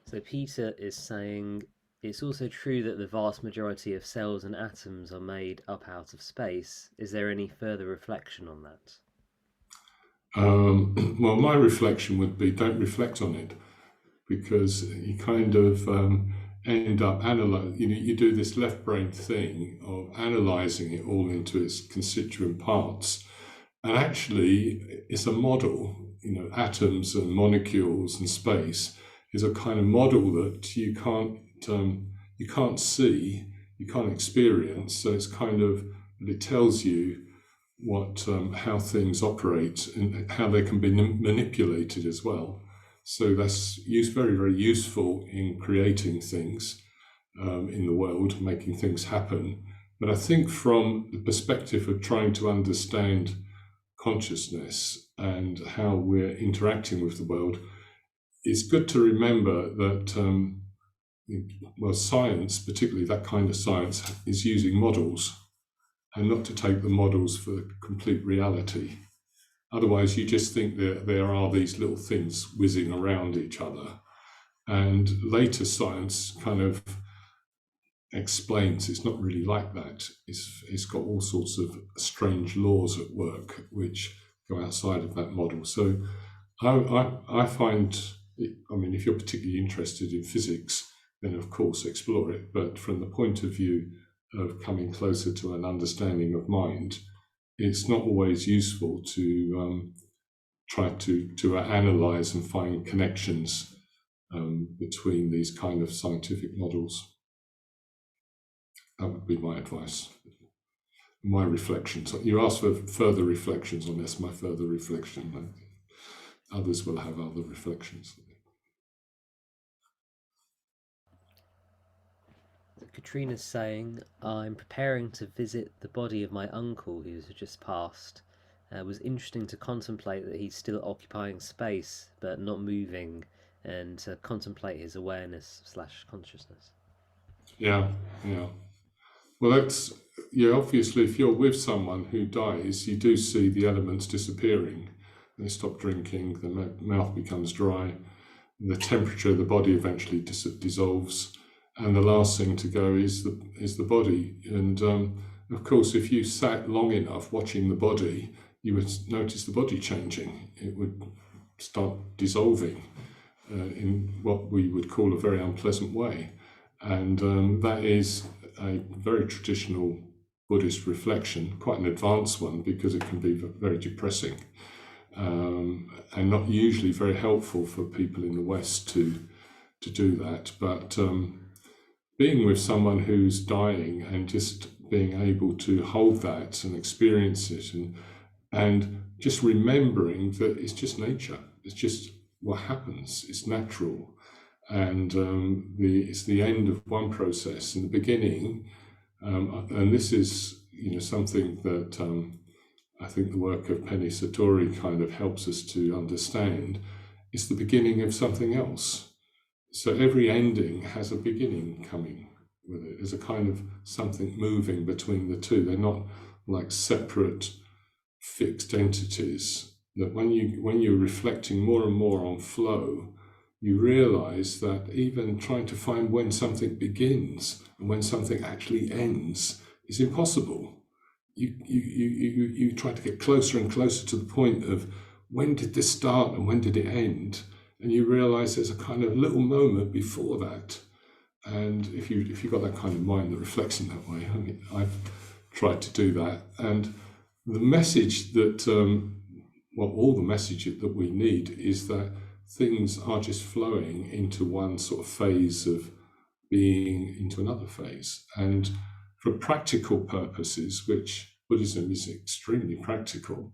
So Peter is saying, it's also true that the vast majority of cells and atoms are made up out of space. Is there any further reflection on that? Well, my reflection would be, don't reflect on it, because you kind of end up you do this left brain thing of analysing it all into its constituent parts, and actually it's a model. Atoms and molecules and space is a kind of model that you can't see, you can't experience. So it's kind of, it tells you how things operate and how they can be manipulated as well. So that's very, very useful in creating things in the world, making things happen. But I think from the perspective of trying to understand consciousness and how we're interacting with the world, it's good to remember that science, particularly that kind of science, is using models, and not to take the models for complete reality. Otherwise, you just think that there are these little things whizzing around each other. And later science kind of explains it's not really like that. It's got all sorts of strange laws at work which go outside of that model. So I find, if you're particularly interested in physics, then of course explore it. But from the point of view of coming closer to an understanding of mind, it's not always useful to try to analyze and find connections between these kind of scientific models. That would be my advice. My reflections. You asked for further reflections on this. My further reflection. Others will have other reflections. Katrina's saying, I'm preparing to visit the body of my uncle who's just passed. It was interesting to contemplate that he's still occupying space but not moving, and to contemplate his awareness/consciousness. Yeah. Well, that's, obviously if you're with someone who dies, you do see the elements disappearing. They stop drinking, the mouth becomes dry, the temperature of the body eventually dissolves, and the last thing to go is the body. And of course, if you sat long enough watching the body, you would notice the body changing. It would start dissolving in what we would call a very unpleasant way. And that is a very traditional Buddhist reflection, quite an advanced one, because it can be very depressing and not usually very helpful for people in the West to do that. But being with someone who's dying and just being able to hold that and experience it, and just remembering that it's just nature, it's just what happens, it's natural, and it's the end of one process and the beginning. And this is, something that I think the work of Penny Sartori kind of helps us to understand. It's the beginning of something else. So every ending has a beginning coming with it. There's a kind of something moving between the two. They're not like separate fixed entities. That when you're reflecting more and more on flow, you realize that even trying to find when something begins and when something actually ends is impossible. You try to get closer and closer to the point of when did this start and when did it end, and you realize there's a kind of little moment before that. And if you've got that kind of mind that reflects in that way, I've tried to do that. And the message that, all the message that we need is that things are just flowing into one sort of phase of being into another phase. And for practical purposes, which Buddhism is extremely practical,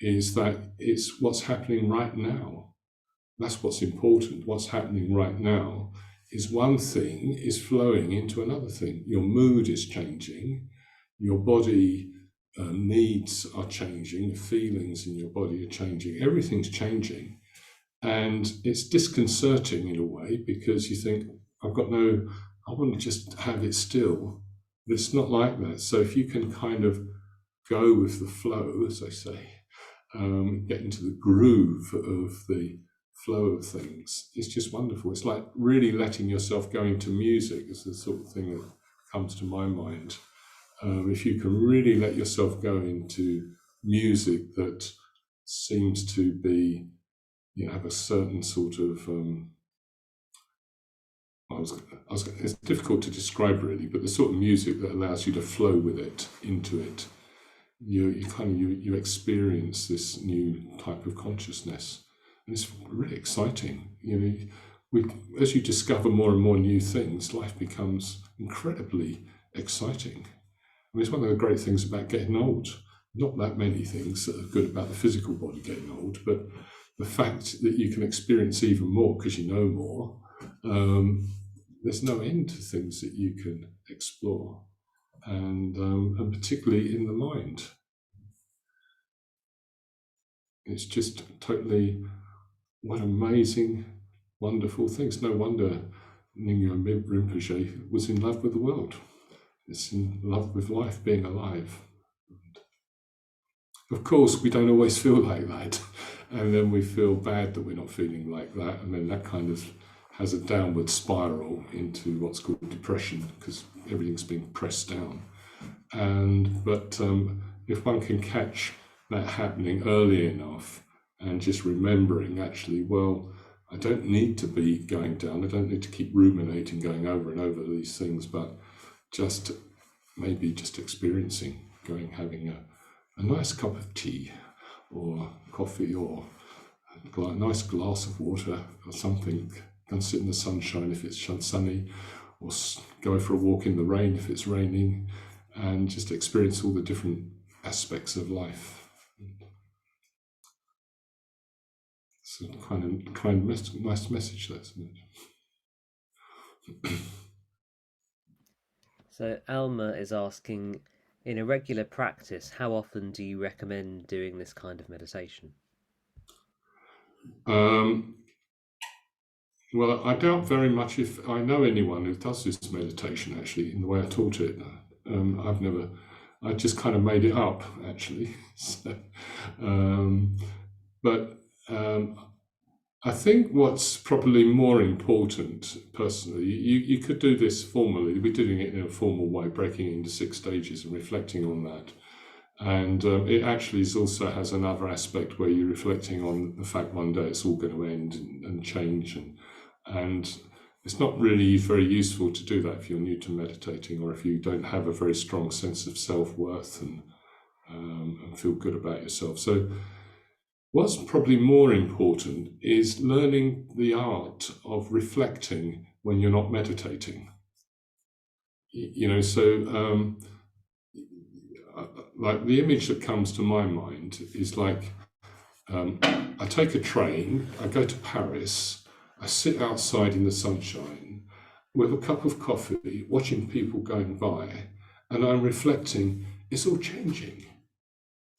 is that it's what's happening right now. That's what's important. What's happening right now is one thing is flowing into another thing. Your mood is changing, your body needs are changing, the feelings in your body are changing, everything's changing. And it's disconcerting in a way, because you think, I want to just have it still. But it's not like that. So if you can kind of go with the flow, as I say, get into the groove of the flow of things, it's just wonderful. It's like really letting yourself go into music is the sort of thing that comes to my mind. If you can really let yourself go into music that seems to be, have a certain sort of, it's difficult to describe really, but the sort of music that allows you to flow with it, into it, you experience this new type of consciousness, and it's really exciting. As you discover more and more new things, life becomes incredibly exciting. I mean, it's one of the great things about getting old. Not that many things that are good about the physical body getting old, but the fact that you can experience even more because you know more. There's no end to things that you can explore, and particularly in the mind. It's just totally, what amazing, wonderful things. No wonder Mingyur Rinpoche was in love with the world. It's in love with life, being alive. Of course, we don't always feel like that, and then we feel bad that we're not feeling like that, and then that kind of has a downward spiral into what's called depression, because everything's being pressed down. But if one can catch that happening early enough and just remembering, actually, well, I don't need to be going down, I don't need to keep ruminating, going over and over these things, but just maybe just experiencing, having a nice cup of tea or coffee or a nice glass of water or something. Go and sit in the sunshine if it's sunny, or go for a walk in the rain if it's raining, and just experience all the different aspects of life. It's a nice message, that, isn't it? So Alma is asking, in a regular practice, how often do you recommend doing this kind of meditation? Well, I doubt very much if I know anyone who does this meditation, actually, in the way I taught it. I just kind of made it up, actually. So, I think what's probably more important, personally, you could do this formally. We're doing it in a formal way, breaking it into 6 stages and reflecting on that. And it actually also has another aspect where you're reflecting on the fact one day it's all going to end and change. And it's not really very useful to do that if you're new to meditating, or if you don't have a very strong sense of self-worth and feel good about yourself. So what's probably more important is learning the art of reflecting when you're not meditating. So like the image that comes to my mind is like, I take a train, I go to Paris, I sit outside in the sunshine with a cup of coffee, watching people going by, and I'm reflecting, it's all changing.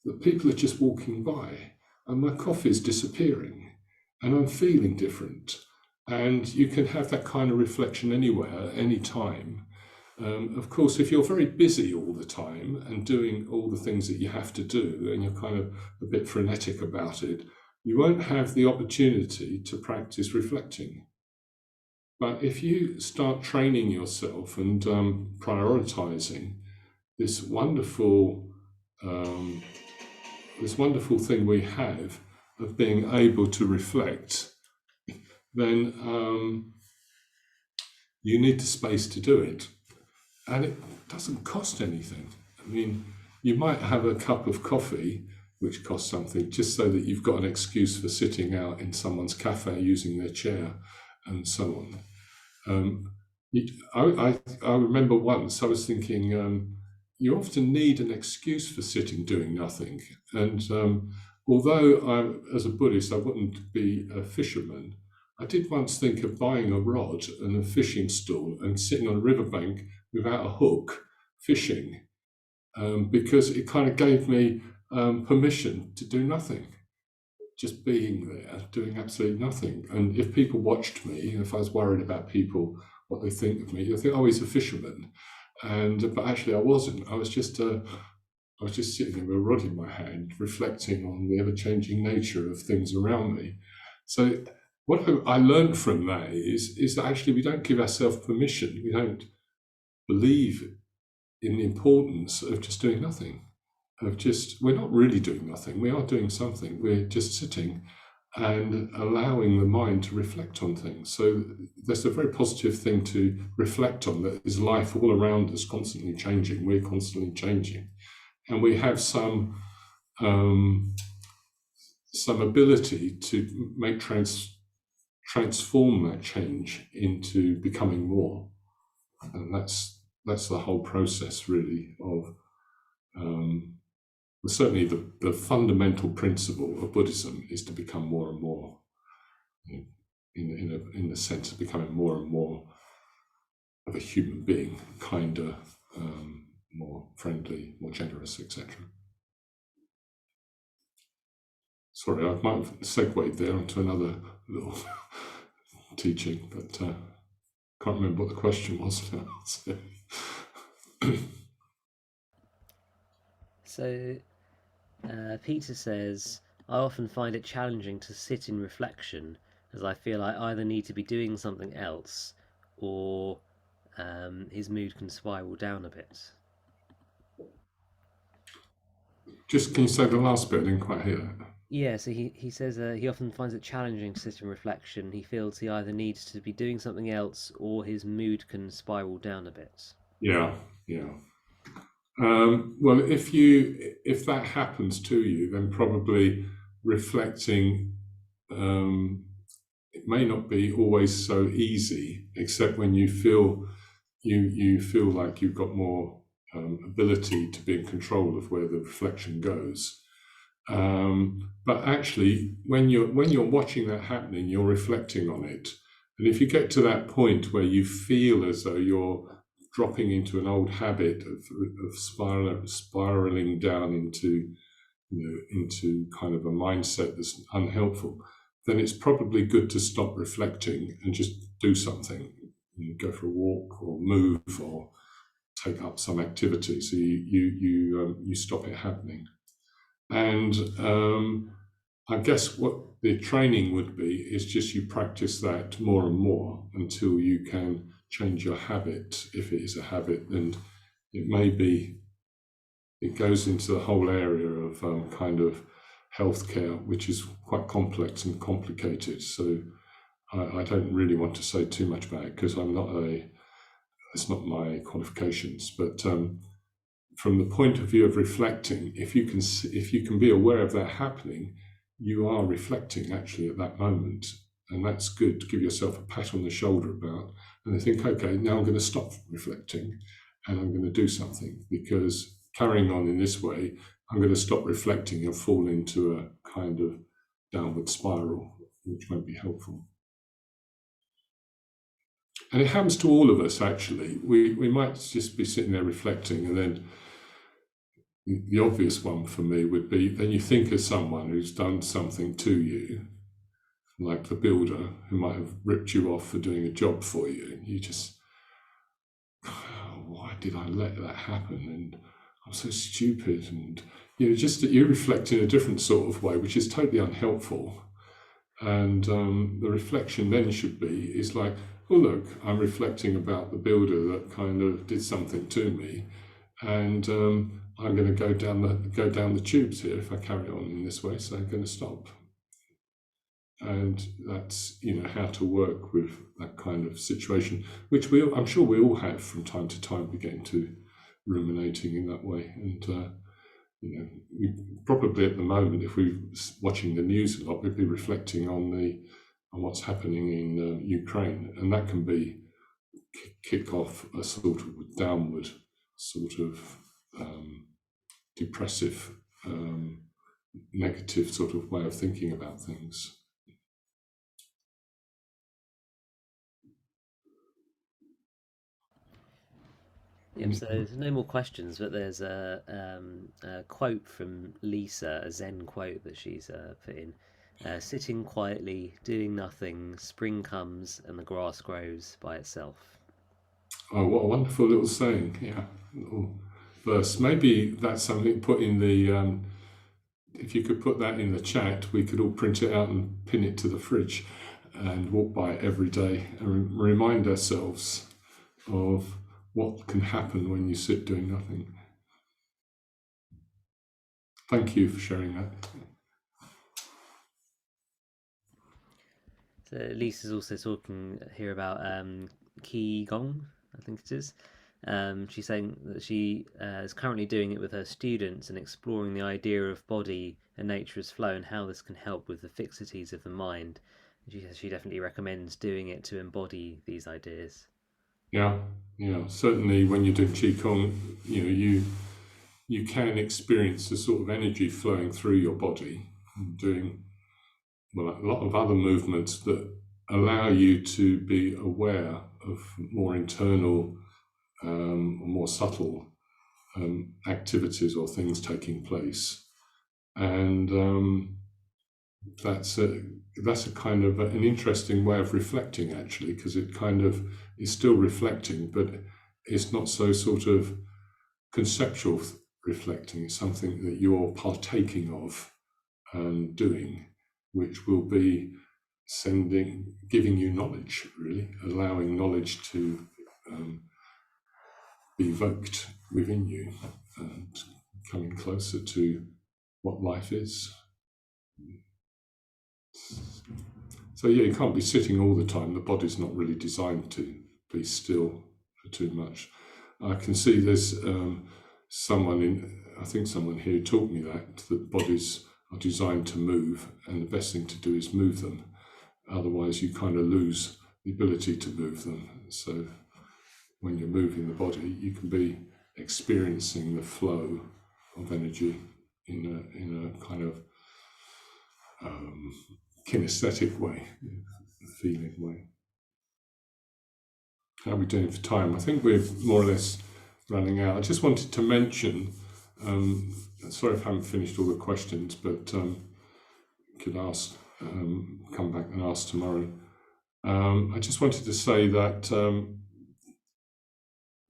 The people are just walking by, and my coffee is disappearing, and I'm feeling different. And you can have that kind of reflection anywhere, any time. Of course, if you're very busy all the time and doing all the things that you have to do, and you're kind of a bit frenetic about it, you won't have the opportunity to practice reflecting. But if you start training yourself and prioritizing this wonderful thing we have of being able to reflect, then you need the space to do it. And it doesn't cost anything. I mean, you might have a cup of coffee, which costs something, just so that you've got an excuse for sitting out in someone's cafe using their chair and so on. I remember once I was thinking, you often need an excuse for sitting doing nothing. And although as a Buddhist, I wouldn't be a fisherman, I did once think of buying a rod and a fishing stool and sitting on a riverbank without a hook fishing, because it kind of gave me permission to do nothing, just being there, doing absolutely nothing. And if people watched me, if I was worried about people, what they think of me, they think, oh, he's a fisherman. But actually I wasn't. I was just sitting there with a rod in my hand, reflecting on the ever-changing nature of things around me. So what I learned from that is that actually we don't give ourselves permission. We don't believe in the importance of just doing nothing. We're not really doing nothing. We are doing something. We're just sitting and allowing the mind to reflect on things. So that's a very positive thing to reflect on, that is life all around us, constantly changing. We're constantly changing. And we have some ability to make transform that change into becoming more. And that's the whole process, really, of certainly the fundamental principle of Buddhism is to become more and more, in the sense of becoming more and more of a human being, kinder, more friendly, more generous, etc. Sorry, I might have segued there onto another little teaching, but can't remember what the question was now. So Peter says, I often find it challenging to sit in reflection, as I feel I either need to be doing something else, or his mood can spiral down a bit. Just can you say the last bit? I didn't quite hear that. Yeah, so he says he often finds it challenging to sit in reflection. He feels he either needs to be doing something else, or his mood can spiral down a bit. Yeah. Well, if that happens to you, then probably reflecting, it may not be always so easy, except when you feel like you've got more ability to be in control of where the reflection goes. But actually, when you're watching that happening, you're reflecting on it. And if you get to that point where you feel as though you're dropping into an old habit of spiraling down into kind of a mindset that's unhelpful, then it's probably good to stop reflecting and just do something. Go for a walk or move or take up some activity. So you stop it happening. And I guess what the training would be is just you practice that more and more until you can change your habit, if it is a habit. And it may be, it goes into the whole area of kind of healthcare, which is quite complex and complicated. So I don't really want to say too much about it because it's not my qualifications. But from the point of view of reflecting, if you can be aware of that happening, you are reflecting actually at that moment, and that's good to give yourself a pat on the shoulder about, and I think, okay, now I'm going to stop reflecting and I'm going to do something, because carrying on in this way, I'm going to stop reflecting and fall into a kind of downward spiral, which won't be helpful. And it happens to all of us, actually. We might just be sitting there reflecting, and then the obvious one for me would be then you think of someone who's done something to you, like the builder who might have ripped you off for doing a job for you, and you just, oh, why did I let that happen? And I'm so stupid. And just that you reflect in a different sort of way, which is totally unhelpful. And the reflection then should be is like, oh look, I'm reflecting about the builder that kind of did something to me, and I'm going to go down the tubes here if I carry on in this way, so I'm going to stop. And that's how to work with that kind of situation, which I'm sure we all have from time to time. We get into ruminating in that way, and we probably at the moment, if we're watching the news a lot, we'd be reflecting on what's happening in Ukraine, and that can be kick off a sort of downward sort of depressive, negative sort of way of thinking about things. Yep, so there's no more questions, but there's a quote from Lisa, a Zen quote that she's put in. Sitting quietly, doing nothing, spring comes and the grass grows by itself. Oh, what a wonderful little saying. Yeah, little verse. Maybe that's something to put in the, if you could put that in the chat, we could all print it out and pin it to the fridge and walk by it every day and remind ourselves of what can happen when you sit doing nothing. Thank you for sharing that. So Lisa's also talking here about Qigong, I think it is. She's saying that she is currently doing it with her students and exploring the idea of body and nature as flow and how this can help with the fixities of the mind. She says she definitely recommends doing it to embody these ideas. Yeah, certainly when you're doing Qigong, you can experience the sort of energy flowing through your body and doing a lot of other movements that allow you to be aware of more internal or more subtle activities or things taking place. And that's a kind of an interesting way of reflecting, actually, because it kind of is still reflecting, but it's not so sort of conceptual reflecting. It's something that you're partaking of and doing, which will be giving you knowledge, really, allowing knowledge to be evoked within you and coming closer to what life is. So you can't be sitting all the time. The body's not really designed to be still for too much. I can see there's someone here taught me that bodies are designed to move, and the best thing to do is move them. Otherwise, you kind of lose the ability to move them. So when you're moving the body, you can be experiencing the flow of energy in a kind of kinesthetic way, feeling way. How are we doing for time? I think we're more or less running out. I just wanted to mention, sorry if I haven't finished all the questions, but could ask, come back and ask tomorrow. I just wanted to say that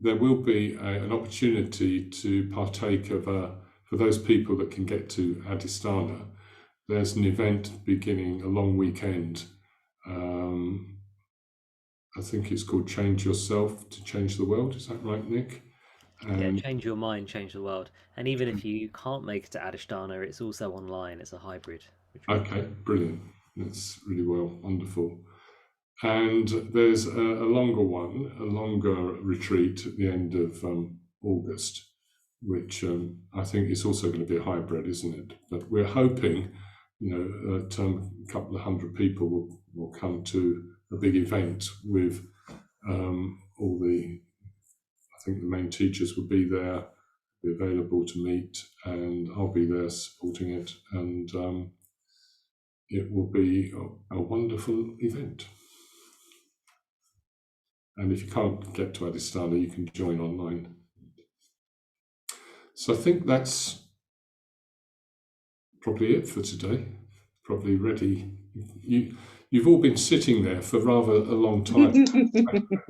there will be an opportunity to partake of, for those people that can get to Adhisthana, there's an event beginning, a long weekend. I think it's called Change Yourself to Change the World. Is that right, Nick? Yeah, change your mind, change the world. And even if you can't make it to Adhisthana, it's also online. It's a hybrid. Okay, brilliant. That's really wonderful. And there's a longer one, a longer retreat at the end of August, which I think is also going to be a hybrid, isn't it? But we're hoping, that a couple of hundred people will come to a big event with all the, I think the main teachers will be there, be available to meet, and I'll be there supporting it, and it will be a wonderful event. And if you can't get to Adhisthana, you can join online. So I think that's probably it for today. Probably ready. You've all been sitting there for rather a long time.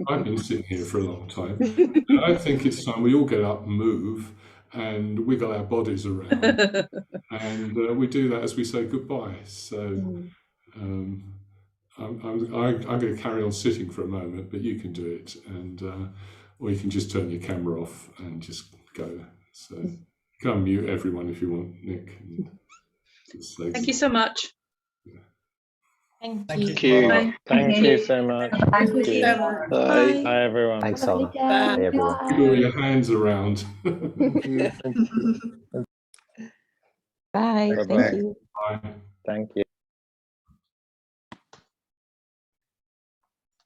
I've been sitting here for a long time. And I think it's time we all get up and move and wiggle our bodies around. And we do that as we say goodbye. So I'm going to carry on sitting for a moment, but you can do it. And or you can just turn your camera off and just go. So you can unmute everyone if you want, Nick. Thank you so much. Thank Thank you. you. Bye. Thank you so much. Thank you so much. Bye. Bye, everyone. Thanks, Have a Sona. good day. Bye, everyone. Wiggle your hands around. Thank you. Bye. Bye-bye. Thank you. Bye. Thank you.